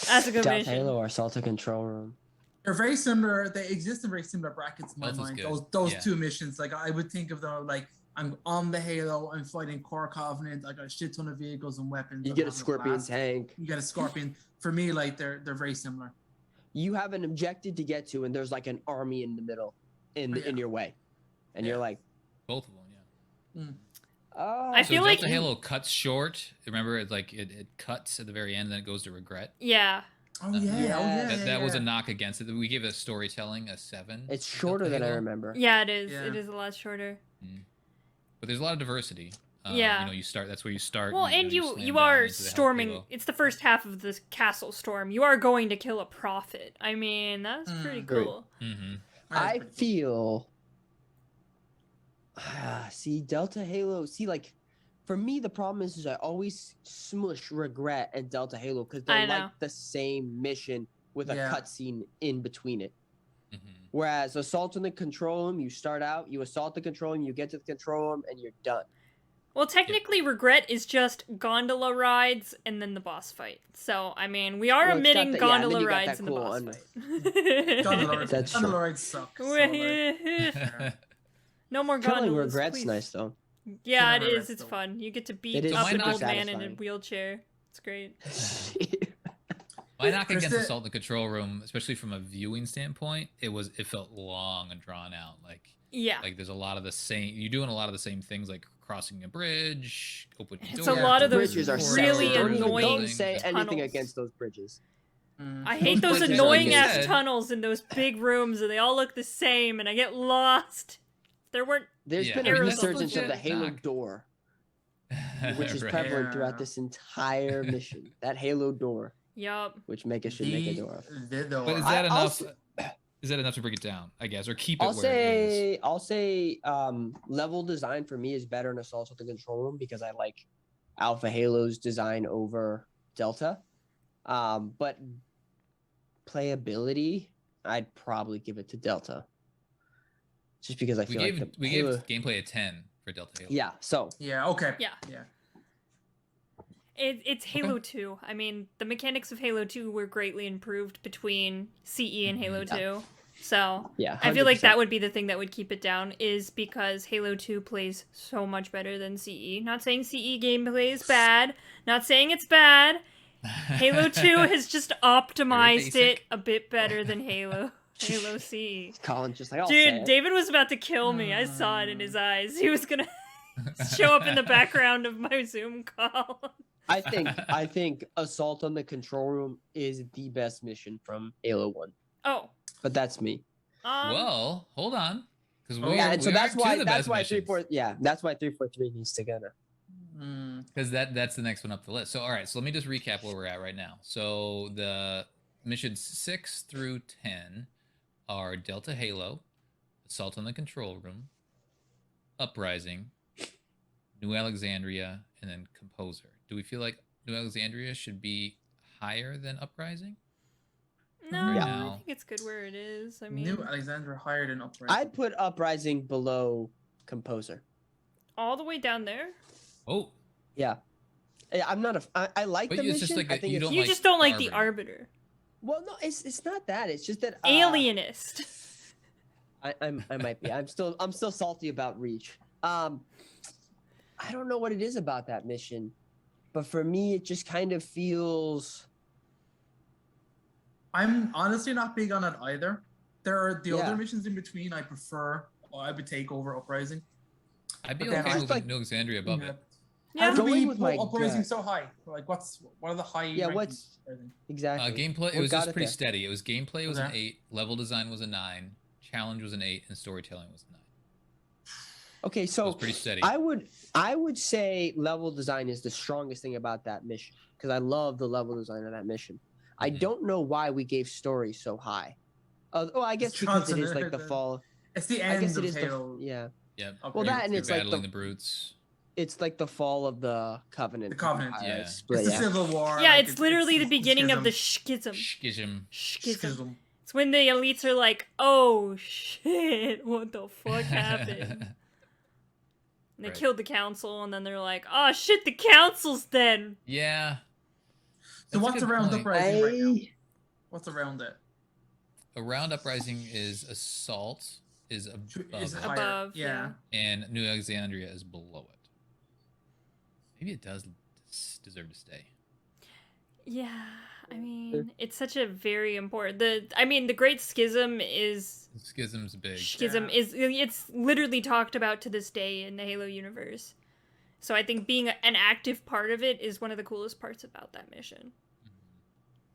that's a good Delta mission. Halo or Assault and Control Room. They're very similar. They exist in very similar brackets in my Both is mind. good. Those Yeah. two missions, like I would think of them like I'm on the Halo. I'm fighting Core Covenant. I got a shit ton of vehicles and weapons. You I'm get a having Scorpion blast. tank. You get a Scorpion. For me, like they're very similar. You have an objective to get to, and there's like an army in the middle, in your way, and you're like, Both of them, yeah. oh. I So feel Delta like Halo cuts short. Remember, it cuts at the very end, then it goes to regret. yeah. Oh yeah. That was a knock against it. We gave it a storytelling a 7. It's shorter than I Halo. remember. Yeah, it is. Yeah. It is a lot shorter. But there's a lot of diversity. Yeah. You know, you start. That's where you start. Well, and, and slam you down are into the House storming. Halo. It's the first half of this castle storm. You are going to kill a prophet. I mean, that's pretty Great. cool. Mhm. I feel. See, Delta Halo. See, like, for me, the problem is I always smush regret and Delta Halo because I they're know. like the same mission with a Yeah. cutscene in between it. Mhm. Whereas Assault on the Control Room, you start out, you assault the control room, you get to the control room, and you're done. Well, technically, regret is just gondola rides and then the boss fight. So, I mean, we are omitting gondola rides in the boss fight. Gondola rides suck. No more gondolas. Killing regret's please. nice though. Yeah, it is. It's fun. You get to beat up an old man in a wheelchair. It's great. My knock against Assault in the Control Room, especially from a viewing standpoint, it felt long and drawn out. Like there's a lot of the same. You're doing a lot of the same things, like crossing a bridge, opening doors. It's a lot of those really annoying. Don't say anything against those bridges. I hate those annoying ass tunnels in those big rooms, and they all look the same, and I get lost. There's been a resurgence of the Halo door, which is prevalent throughout this entire mission. That Halo door. Yup. Which should make a door. But is that enough? Is that enough to break it down? I guess, or keep it where it is? I'll say level design for me is better in Assault at the Control Room because I like Alpha Halo's design over Delta. But playability, I'd probably give it to Delta. Just because I feel we gave gameplay a 10 for Delta Halo. Yeah. So. Yeah. Okay. Yeah. It's Halo 2. I mean, the mechanics of Halo 2 were greatly improved between CE and Halo 2. So yeah, I feel like that would be the thing that would keep it down, is because Halo 2 plays so much better than CE. Not saying CE gameplay is bad. Not saying it's bad. Halo 2 has just optimized it a bit better than Halo CE. Colin's just like, dude, David was about to kill me. I saw it in his eyes. He was gonna show up in the background of my Zoom call. I think Assault on the Control Room is the best mission from Halo 1. Oh. But that's me. Well, hold on. That's why 343 needs to go now. Because that's the next one up the list. So all right, so let me just recap where we're at right now. So the missions 6 through 10 are Delta Halo, Assault on the Control Room, Uprising, New Alexandria, and then Composer. Do we feel like New Alexandria should be higher than Uprising? No, I think it's good where it is. I mean, New Alexandria higher than Uprising. I'd put Uprising below Composer. All the way down there? Oh. Yeah. I'm not I like the mission. Just like I think you just don't like the Arbiter. Well, no, it's not that. It's just that alienist. I might be. I'm still salty about Reach. I don't know what it is about that mission, but for me, it just kind of feels. I'm honestly not big on it either. There are the other missions in between I prefer, or I would take over Uprising. I'd be okay with New Alexandria above it. Yeah, how do we put Uprising so high? Like, what are the high? Yeah, what's exactly gameplay? It was just pretty steady. It was gameplay was an 8, level design was a 9, challenge was an 8, and storytelling was a 9. Okay, so it was pretty steady. I would say level design is the strongest thing about that mission because I love the level design of that mission. I don't know why we gave story so high. I guess because it is like the fall. It's the end. I guess it is Halo. Yeah. Well, that and it's like the brutes. It's like the fall of the Covenant. The Covenant, It's the Civil War. Yeah, it's literally the beginning of the schism. Schism. It's when the elites are like, "Oh shit, what the fuck happened?" And they killed the council, and then they're like, "Oh shit, the council's dead." Yeah. So what's around Uprising right now? What's around it? Around Uprising is Assault is above, yeah. And New Alexandria is below it. Maybe it does deserve to stay. Yeah, I mean, it's such a very important. The Great Schism is. Schism's big. It's literally talked about to this day in the Halo universe. So I think being an active part of it is one of the coolest parts about that mission.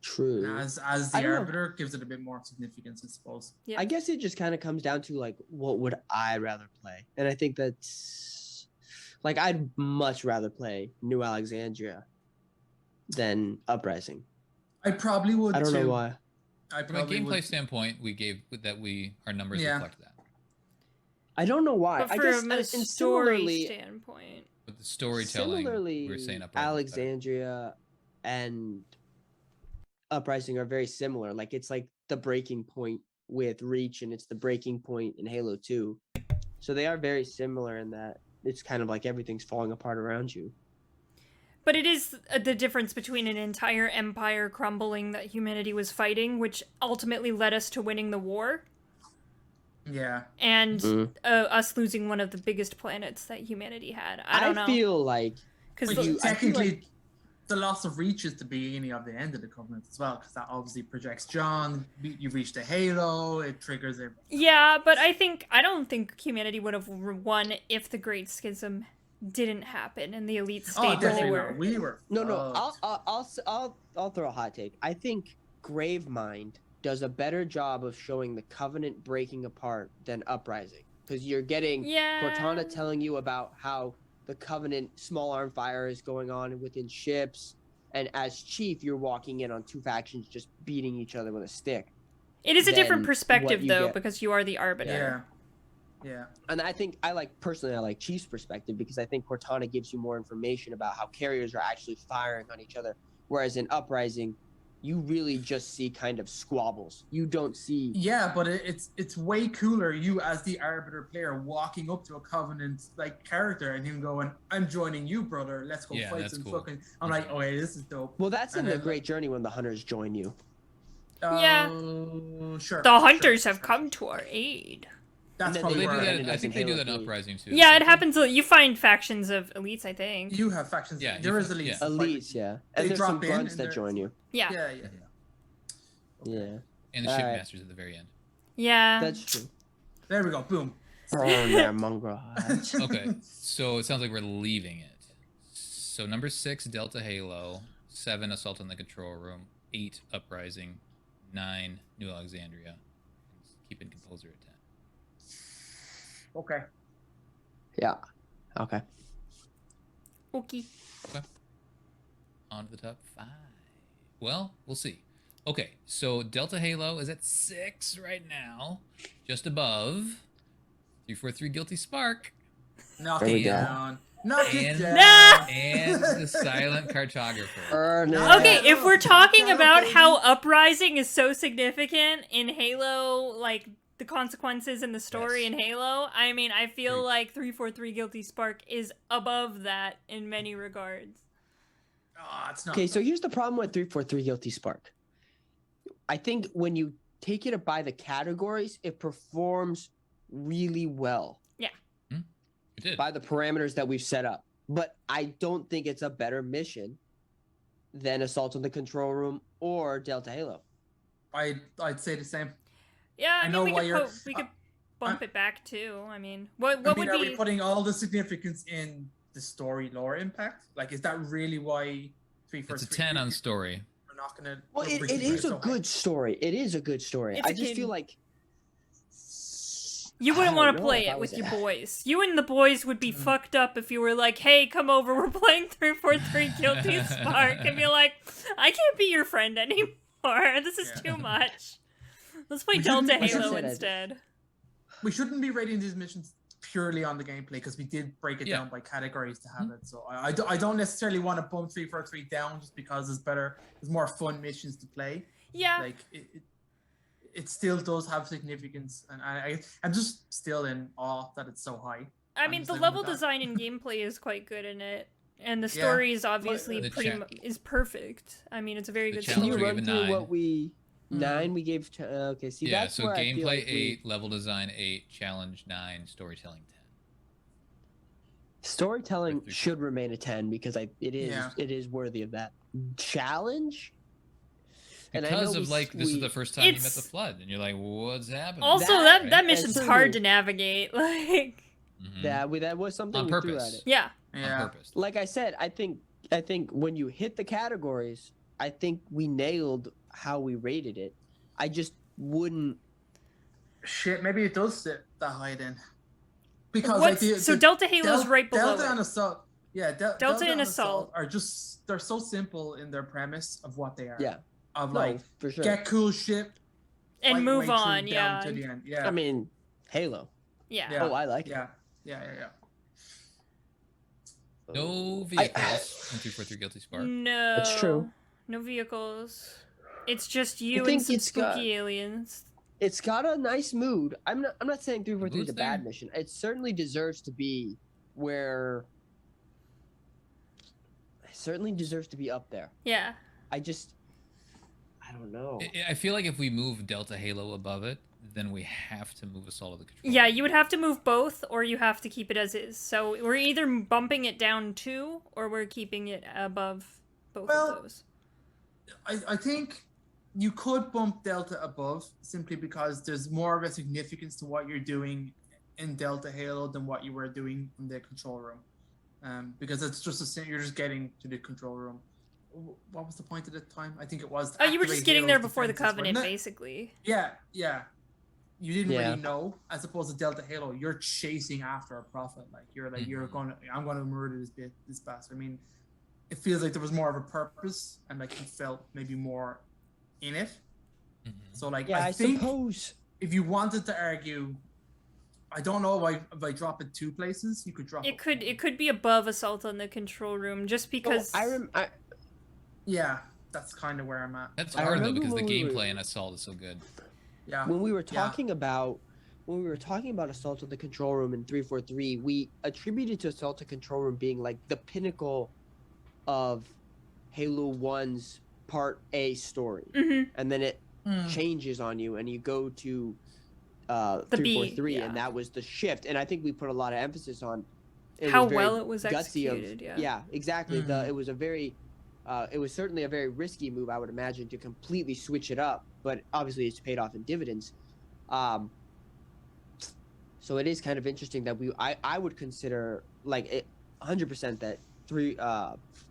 True. As the Arbiter gives it a bit more significance, I suppose. Yeah. I guess it just kind of comes down to like, what would I rather play? And I think that's like, I'd much rather play New Alexandria than Uprising. I probably would. I don't know why. From a gameplay standpoint, our numbers reflect that. I don't know why. But from a story standpoint. But the storytelling, we were saying Uprising. Alexandria and Uprising are very similar. Like, it's like the breaking point with Reach, and it's the breaking point in Halo 2. So they are very similar in that it's kind of like everything's falling apart around you. But it is the difference between an entire empire crumbling that humanity was fighting, which ultimately led us to winning the war. Yeah. And us losing one of the biggest planets that humanity had. I don't know. I feel like... Because technically, the loss of reach is the beginning of the end of the Covenant as well, because that obviously projects John. You reach the Halo, it triggers it. Yeah, but I don't think humanity would have won if the Great Schism didn't happen and the elites stayed where they were. We were. No. I'll throw a hot take. I think Gravemind does a better job of showing the Covenant breaking apart than Uprising, because you're getting Cortana telling you about how the Covenant small arm fire is going on within ships, and as Chief, you're walking in on two factions just beating each other with a stick. It is a different perspective, though, because you are the Arbiter. Yeah. And I think I like Chief's perspective, because I think Cortana gives you more information about how carriers are actually firing on each other, whereas in Uprising, you really just see kind of squabbles. You don't see... Yeah, but it's way cooler, you as the Arbiter player walking up to a Covenant like character and him going, "I'm joining you, brother. Let's go fight some fucking..." I'm like, "Oh, yeah, this is dope." Well, that's in the Great Journey when the Hunters join you. Sure. The Hunters have come to our aid. That's probably I think they do that in Uprising too. Yeah, it happens. You find factions of elites, I think. You have factions. Yeah, there is elites. Elites, yeah. And there's some grunts that join you. Yeah. Yeah. And the shipmasters at the very end. Yeah. That's true. There we go. Boom. Oh, yeah, mongrel. Okay, so it sounds like we're leaving it. So number 6, Delta Halo. 7, Assault on the Control Room. 8, Uprising. 9, New Alexandria. Keeping Composer at 10. Okay. Yeah. Okay. Okay. On to the top 5. Well, we'll see. Okay, so Delta Halo is at 6 right now, just above 343 Guilty Spark. Knock it down. Knock it down. And the Silent Cartographer. Okay, if we're talking about how Uprising is so significant in Halo, like the consequences in the story in Halo, I mean, I feel like 343 Guilty Spark is above that in many regards. Oh, it's not. Okay, so here's the problem with 343 Guilty Spark. I think when you take it by the categories, it performs really well. Yeah. It did. By the parameters that we've set up. But I don't think it's a better mission than Assault on the Control Room or Delta Halo. I'd say the same. Yeah, I mean, we could bump it back too. I mean, what would be... Are we putting all the significance in the story lore impact? Like, is that really why 343? It's a 10 on story. We're not gonna. Well, it is a good story. It is a good story. I just feel like you wouldn't want to play it with your boys. You and the boys would be fucked up if you were like, "Hey, come over. We're playing 343 Guilty Spark," and be like, "I can't be your friend anymore. This is too much. Let's play Delta Halo instead." We shouldn't be rating these missions purely on the gameplay, because we did break it down by categories to have it. So I don't necessarily want to bump 343 down just because it's better. There's more fun missions to play. Yeah. Like it still does have significance, and I'm just still in awe that it's so high. I mean, the level design and gameplay is quite good in it, and the story is obviously is perfect. I mean, it's a very good story. Can you run through what we 9 we gave to, okay, see, that's so where gameplay I feel like 8, level design 8, challenge 9, storytelling 10. Storytelling should remain a 10 because it is worthy of that challenge. Because of this is the first time you met the Flood, and you're like, what's happening? Also, that mission's hard to navigate. Like that was something on we purpose. threw at it. Yeah, on purpose. Like I said, I think when you hit the categories, I think we nailed how we rated it. I just wouldn't. Shit, maybe it does sit that high then. Because Delta Halo's right below. Delta and Assault. Yeah, Delta and Assault are just, they're so simple in their premise of what they are. Yeah. For sure. Get cool ship and move on. Yeah. To the end. Yeah. I mean, Halo. Yeah. Oh, I like it. Yeah. No vehicles in 243 Guilty Spark. No. That's true. No vehicles. It's just you and some spooky aliens. It's got a nice mood. I'm not saying 343 is a bad mission. It certainly deserves to be where it certainly deserves to be up there. Yeah. I don't know. I feel like if we move Delta Halo above it, then we have to move Assault of the Control. Yeah, you would have to move both, or you have to keep it as is. So we're either bumping it down 2, or we're keeping it above both of those. I think you could bump Delta above simply because there's more of a significance to what you're doing in Delta Halo than what you were doing in the control room. Because it's just you're just getting to the control room. What was the point at the time? I think it was. Oh, you were just getting there before the Covenant, basically. Yeah. You didn't really know, as opposed to Delta Halo. You're chasing after a prophet. Like I'm going to murder this bastard. I mean, it feels like there was more of a purpose, and like you felt maybe more in it. Mm-hmm. So like, I think suppose if you wanted to argue, I don't know if I drop it 2 places, you could drop it. It could be above Assault on the Control Room, just because. Yeah, that's kind of where I'm at. That's hard though, because the gameplay in Assault is so good. Yeah. When we were talking about Assault on the Control Room in 343, we attributed to Assault on the Control Room being like the pinnacle of Halo 1's Part A story, and then it changes on you, and you go to 343, and that was the shift. And I think we put a lot of emphasis on how well it was executed. Yeah, exactly. It was a very it was certainly a very risky move, I would imagine, to completely switch it up, but obviously it's paid off in dividends. So it is kind of interesting that I would consider like 100% that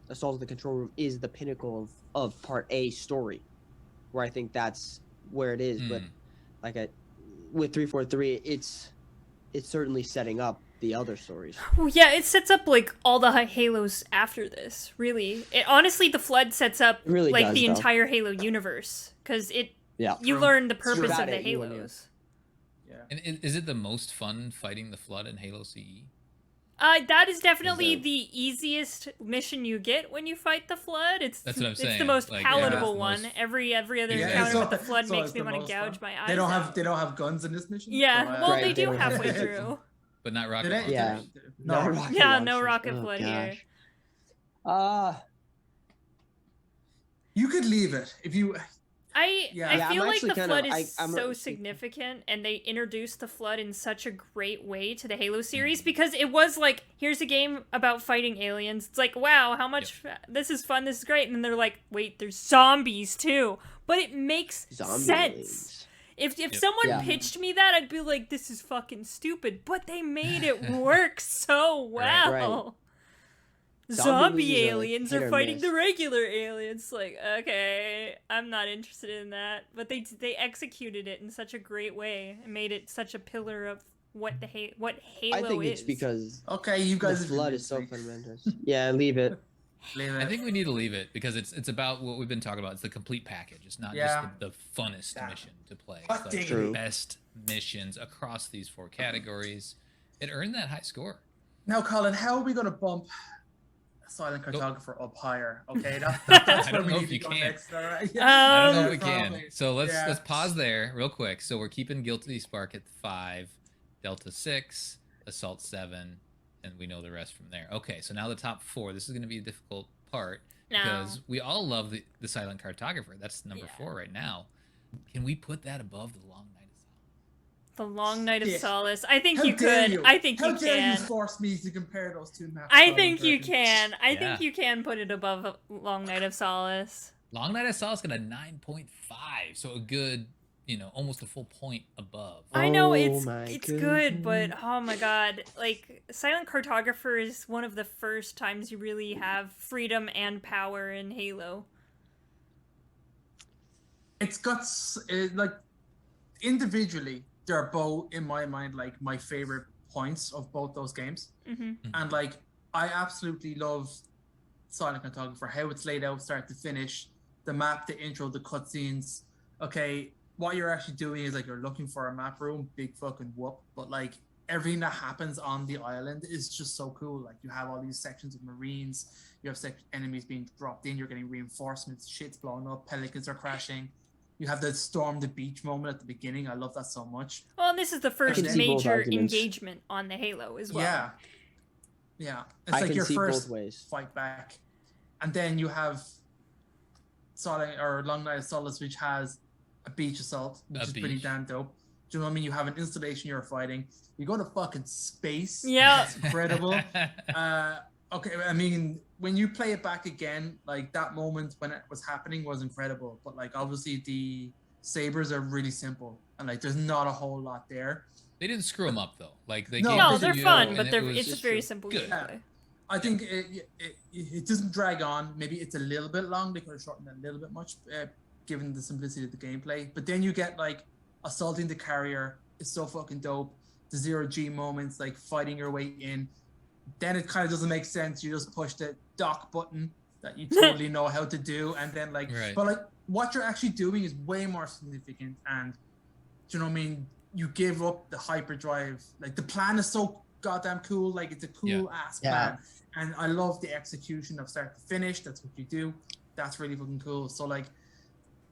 Assault of the Control Room is the pinnacle of Part A story, where I think that's where it is. But like with 343, it's certainly setting up the other stories. Well, yeah, it sets up like all the Halos after this. Really, honestly, the Flood sets up the entire Halo universe, because you learn the purpose of the Halos. Yeah. And is it the most fun fighting the Flood in Halo CE? That is definitely the easiest mission you get when you fight the Flood. That's what I'm saying. It's the most palatable one. Every other encounter with the Flood makes me want to gouge my eyes. They don't have guns in this mission. Yeah, well, they do halfway through. But not rocket launcher. Yeah. No rocket flood here. You could leave it if you. I feel like the Flood is so significant, and they introduced the Flood in such a great way to the Halo series, because it was like, here's a game about fighting aliens. It's like, wow, how much this is fun, this is great. And then they're like, wait, there's zombies too. But it makes sense. If someone pitched me that, I'd be like, this is fucking stupid. But they made it work so well. Right. Zombie aliens are fighting the regular aliens. Like, okay, I'm not interested in that. But they executed it in such a great way and made it such a pillar of what Halo is. I think it's because you guys, the Flood is so fundamental. Yeah, leave it. I think we need to leave it, because it's about what we've been talking about. It's the complete package. It's not just the funnest mission to play. It's like the best missions across these 4 categories. It earned that high score. Now, Colin, how are we going to bump Silent Cartographer up higher? Okay, that's where we need to go next. All right? I don't know if we can. So let's pause there real quick. So we're keeping Guilty Spark at 5, Delta 6, Assault 7. And we know the rest from there. Okay, so now the top 4. This is going to be a difficult part, because we all love the Silent Cartographer. That's number 4 right now. Can we put that above the Long Night of Solace? The Long Night of Solace. I think you could. I think you can. How dare you force me to compare those 2 maps? I think you can. I think you can put it above Long Night of Solace. Long Night of Solace got a 9.5, so a good, almost a full point above. I know it's good, but oh my god, like Silent Cartographer is one of the first times you really have freedom and power in Halo. It's got like individually, they're both in my mind like my favorite points of both those games, and like I absolutely love Silent Cartographer, how it's laid out start to finish, the map, the intro, the cutscenes. Okay, what you're actually doing is like you're looking for a map room, big fucking whoop, but like everything that happens on the island is just so cool. Like you have all these sections of Marines, you have enemies being dropped in, you're getting reinforcements, shit's blowing up, pelicans are crashing. You have the storm the beach moment at the beginning. I love that so much. Well, and this is the first major engagement on the Halo as well. Yeah, it's like your first ways. fight back, and then you have Long Night of Solace, which has a beach assault, which is pretty damn dope. Do you know what I mean? You have an installation you're fighting. You go to fucking space. Yeah, that's incredible. Okay, I mean, when you play it back again, like that moment when it was happening was incredible. But like, obviously, the sabers are really simple, and like, there's not a whole lot there. They didn't screw them up though. Like they they're fun, but it's just very simple gameplay. I think it doesn't drag on. Maybe it's a little bit long. They could have shortened it a little bit much, given the simplicity of the gameplay. But then you get like assaulting the carrier is so fucking dope. The 0G moments, like fighting your way in. Then it kind of doesn't make sense. You just push the dock button that you totally know how to do, and then like, but like what you're actually doing is way more significant. And do you know what I mean? You give up the hyperdrive. Like the plan is so goddamn cool. Like it's a cool ass plan, and I love the execution of start to finish. That's what you do. That's really fucking cool. So like,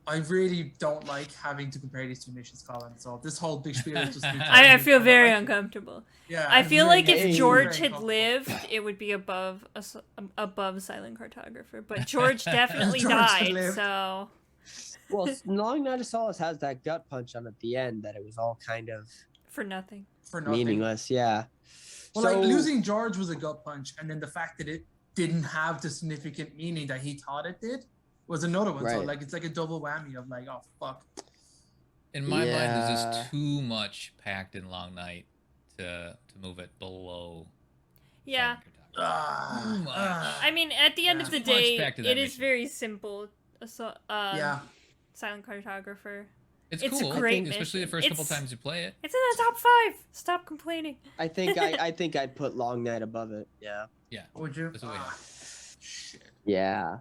I really don't like having to compare these two missions, Colin. So this whole big spiel is just. I feel very uncomfortable. Yeah, I feel like if George had lived, it would be above Silent Cartographer. But George definitely died, so. Well, Long Night of Solace has that gut punch on at the end that it was all kind of for nothing. Meaningless, yeah. Well, like losing George was a gut punch, and then the fact that it didn't have the significant meaning that he thought it did was another one. So like it's like a double whammy of like, oh fuck. In my mind, there's just too much packed in Long Night to move it below. Yeah. Too much. I mean, at the end of the day, it is very simple. Silent Cartographer. It's cool. A great mission. Especially the first couple times you play it. It's in the top 5. Stop complaining. I think I'd put Long Night above it. Yeah. Yeah. Would you? Shit. Yeah.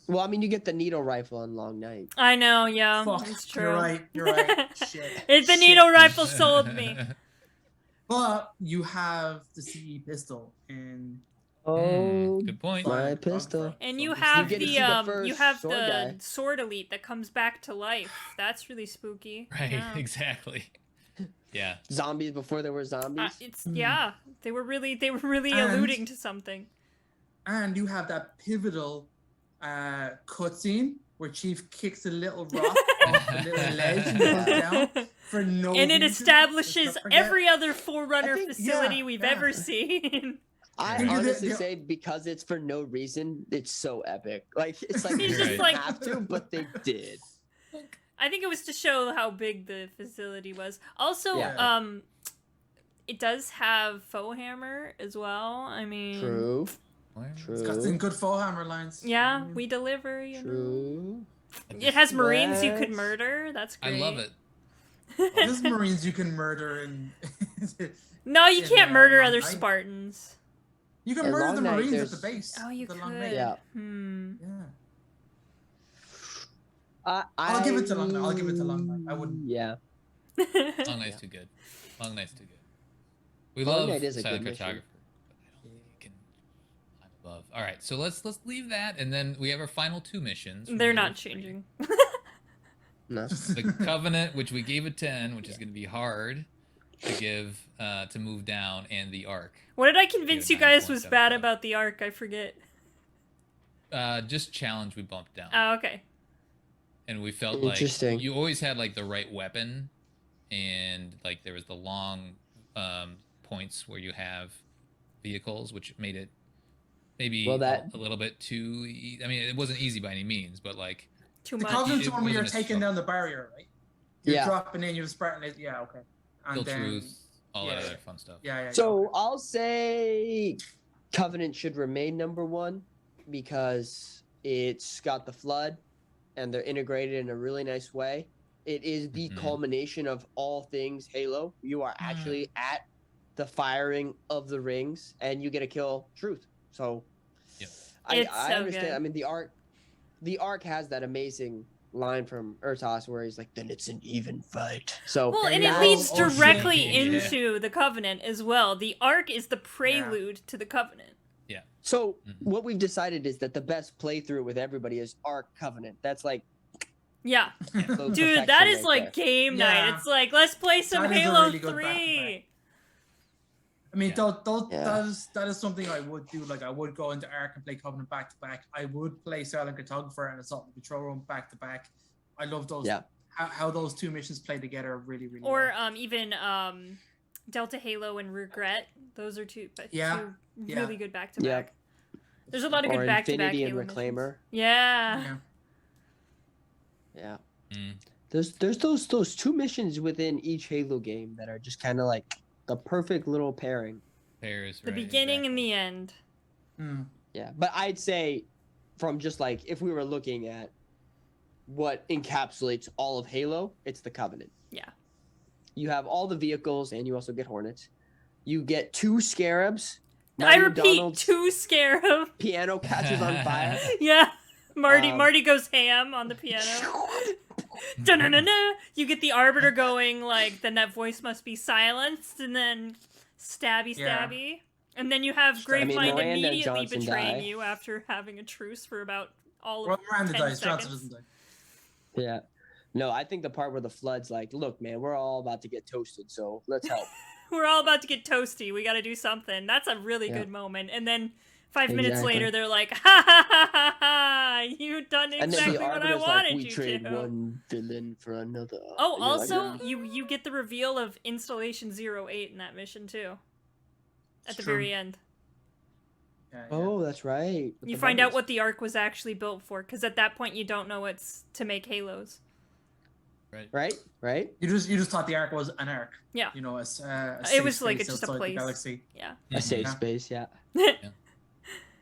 Well, I mean, you get the needle rifle on Long Night. I know. Yeah. Fuck. It's true. You're right. Shit. It's the needle rifle sold me. But you have the CE pistol and. Oh, good point. My pistol. And you have the sword elite that comes back to life. That's really spooky. Right, exactly. Yeah. Zombies before there were zombies. They were really alluding to something. And you have that pivotal cutscene where Chief kicks a little rock off a little ledge and goes down for no reason. And it establishes every other Forerunner facility we've ever seen. I honestly say because it's for no reason, it's so epic. Like it's like they didn't have to, but they did. I think it was to show how big the facility was. Also, it does have faux hammer as well. I mean, true. It's got some good faux hammer lines. Yeah, we deliver. You know. It has Marines you could murder. That's great. I love it. There's Marines you can murder and. No, you can't murder other Spartans. You can murder the Marines at the base. Oh, you could. Yeah. I'll give it to Long Night. Long Night. I wouldn't. Yeah. Long Night's too good. Long Night's too good. We love Silent Cartographer, but I don't think you can climb above. All right, so let's leave that, and then we have our final 2 missions. They're not changing. No. The Covenant, which we gave a 10, which is going to be hard to give to move down, and the Ark. What did I convince you guys was bad about the Ark? I forget. Just challenge we bumped down. Oh, okay. And we felt like you always had like the right weapon, and like there was the long points where you have vehicles, which made it maybe a little bit too. I mean, it wasn't easy by any means, but like too much. The Covenant's the one where you're taking down the barrier, right? You're dropping in, you're Spartan it. Yeah, okay. And then, truth, all that other fun stuff. So I'll say Covenant should remain number 1 because it's got the flood and they're integrated in a really nice way. It is the culmination of all things Halo. You are actually at the firing of the rings and you get to kill Truth. So I understand. Good. I mean, the Ark has that amazing line from Urtas where he's like, then it's an even fight. So and it leads directly into the Covenant as well. The Ark is the prelude to the Covenant. Yeah. So what we've decided is that the best playthrough with everybody is Ark Covenant. That's like dude, that is like game night. It's like, let's play some Halo 3. I mean, that is something I would do. Like, I would go into Ark and play Covenant back to back. I would play Silent Cartographer and Assault and Control Room back to back. I love those. Yeah. How those two missions play together really, really or well. Even Delta Halo and Regret. Those are two really good back to back. There's a lot of good back to back Halo and Reclaimer. Yeah. There's those two missions within each Halo game that are just kind of like the perfect little pairing. Pairs. The beginning and the end. Yeah, but I'd say from just like if we were looking at what encapsulates all of Halo, it's the Covenant. Yeah. You have all the vehicles, and you also get Hornets. You get 2 Scarabs. I repeat, 2 Scarab. Piano catches on fire. Yeah. Marty goes ham on the piano. Da-na-na-na. You get the Arbiter going, like, then that voice must be silenced, and then stabby. And then you have Gravemind immediately betraying you after having a truce for about all of 10 seconds. Yeah. No, I think the part where the Flood's like, look, man, we're all about to get toasted, so let's help. We're all about to get toasty. We got to do something. That's a really good moment. And then 5 minutes later, they're like, ha ha ha ha ha! You done exactly what I wanted you to. We trade one villain for another. Oh, also, you get the reveal of Installation 08 in that mission too. At the very end. Yeah. Oh, that's right. You find out what the Ark was actually built for, because at that point you don't know it's to make Halos. Right. You just thought the Ark was an Ark. Yeah. You know, it was like just a place. Galaxy. Yeah. A safe space. Yeah.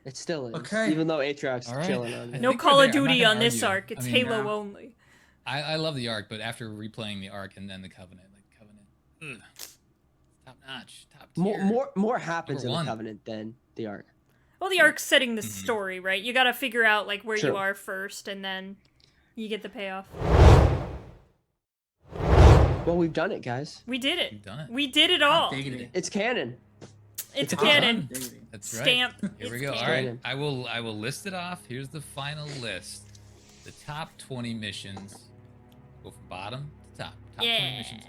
It still is. Okay. Even though Aatrox's chilling on it. No Call of Duty on this Ark. It's Halo only. I love the Ark, but after replaying the Ark and then the Covenant, top notch, top tier. More happens in the Covenant than the Ark. Well, the Ark's setting the story, right? You got to figure out like where you are first, and then you get the payoff. Well, we've done it, guys. We did it. We've done it. We did it all. It's canon. It's canon. That's right. Stamp. Here we go. Canon. All right. I will list it off. Here's the final list. The top 20 missions. Go from bottom to top. Top 20 missions.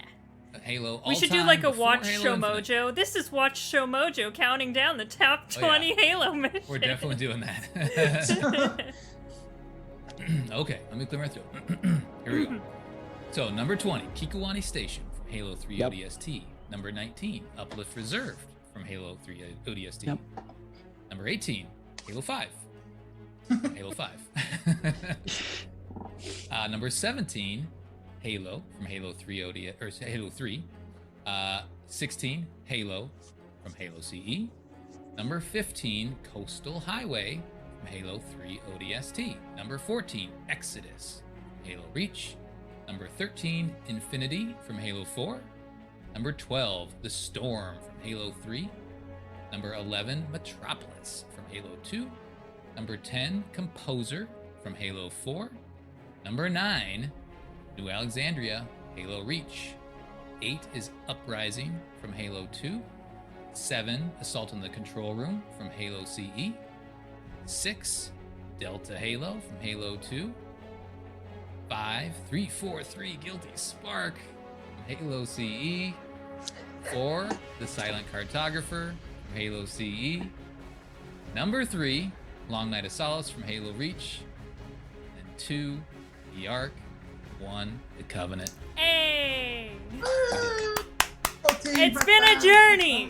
Halo. We should do like a Watch Show Mojo. This is Watch Show Mojo counting down the top 20 Halo missions. We're definitely doing that. Okay, let me clear my throat. Here we go. So, number 20, Kikuwani Station from Halo 3 ODST. Number 19, Uplift Reserved from Halo 3 ODST. Yep. Number 18, Halo 5. Halo 5. Number 17, Halo from Halo 3 ODST, or Halo 3. 16, Halo from Halo CE. Number 15, Coastal Highway from Halo 3 ODST. Number 14, Exodus from Halo Reach. Number 13, Infinity from Halo 4. Number 12, The Storm from Halo 3. Number 11, Metropolis from Halo 2. Number 10, Composer from Halo 4. Number 9, New Alexandria, Halo Reach. 8 is Uprising from Halo 2. 7, Assault on the Control Room from Halo CE. 6, Delta Halo from Halo 2. 5, 343 Guilty Spark from Halo CE. 4, The Silent Cartographer from Halo CE. Number 3, Long Night of Solace from Halo Reach. And 2, The Ark. 1, The Covenant. Hey! It's been a journey!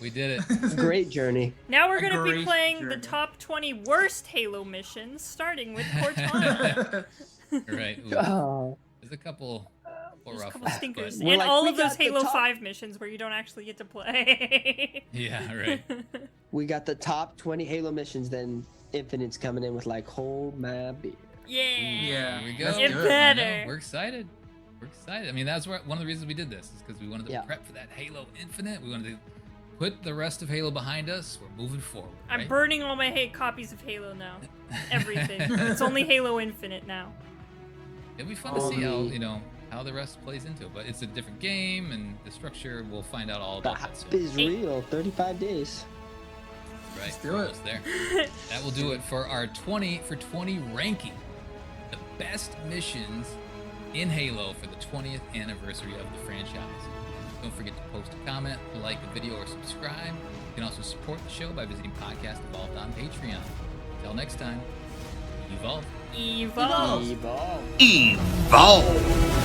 We did it. Great journey. Now we're going to be playing the top 20 worst Halo missions, starting with Cortana. Right. There's a couple rough ones, stinkers. And all of those Halo 5 missions where you don't actually get to play. Yeah, right. We got the top 20 Halo missions, then Infinite's coming in with like, hold my beer. Yeah. Here we go. Get better. We're excited. I mean, that's one of the reasons we did this, is because we wanted to prep for that Halo Infinite. We wanted to put the rest of Halo behind us. We're moving forward. I'm burning all my copies of Halo now. Everything. It's only Halo Infinite now. It'll be fun to see how the rest plays into it, but it's a different game, and the structure, we'll find out all about that soon. Is real. 35 days. Right. Let's do it. There. That will do it for our 20 for 20 ranking. The best missions in Halo for the 20th anniversary of the franchise. Don't forget to post a comment, like a video, or subscribe. You can also support the show by visiting Podcast Evolved on Patreon. Until next time, evolve. Evolve. Evolve. Evolve.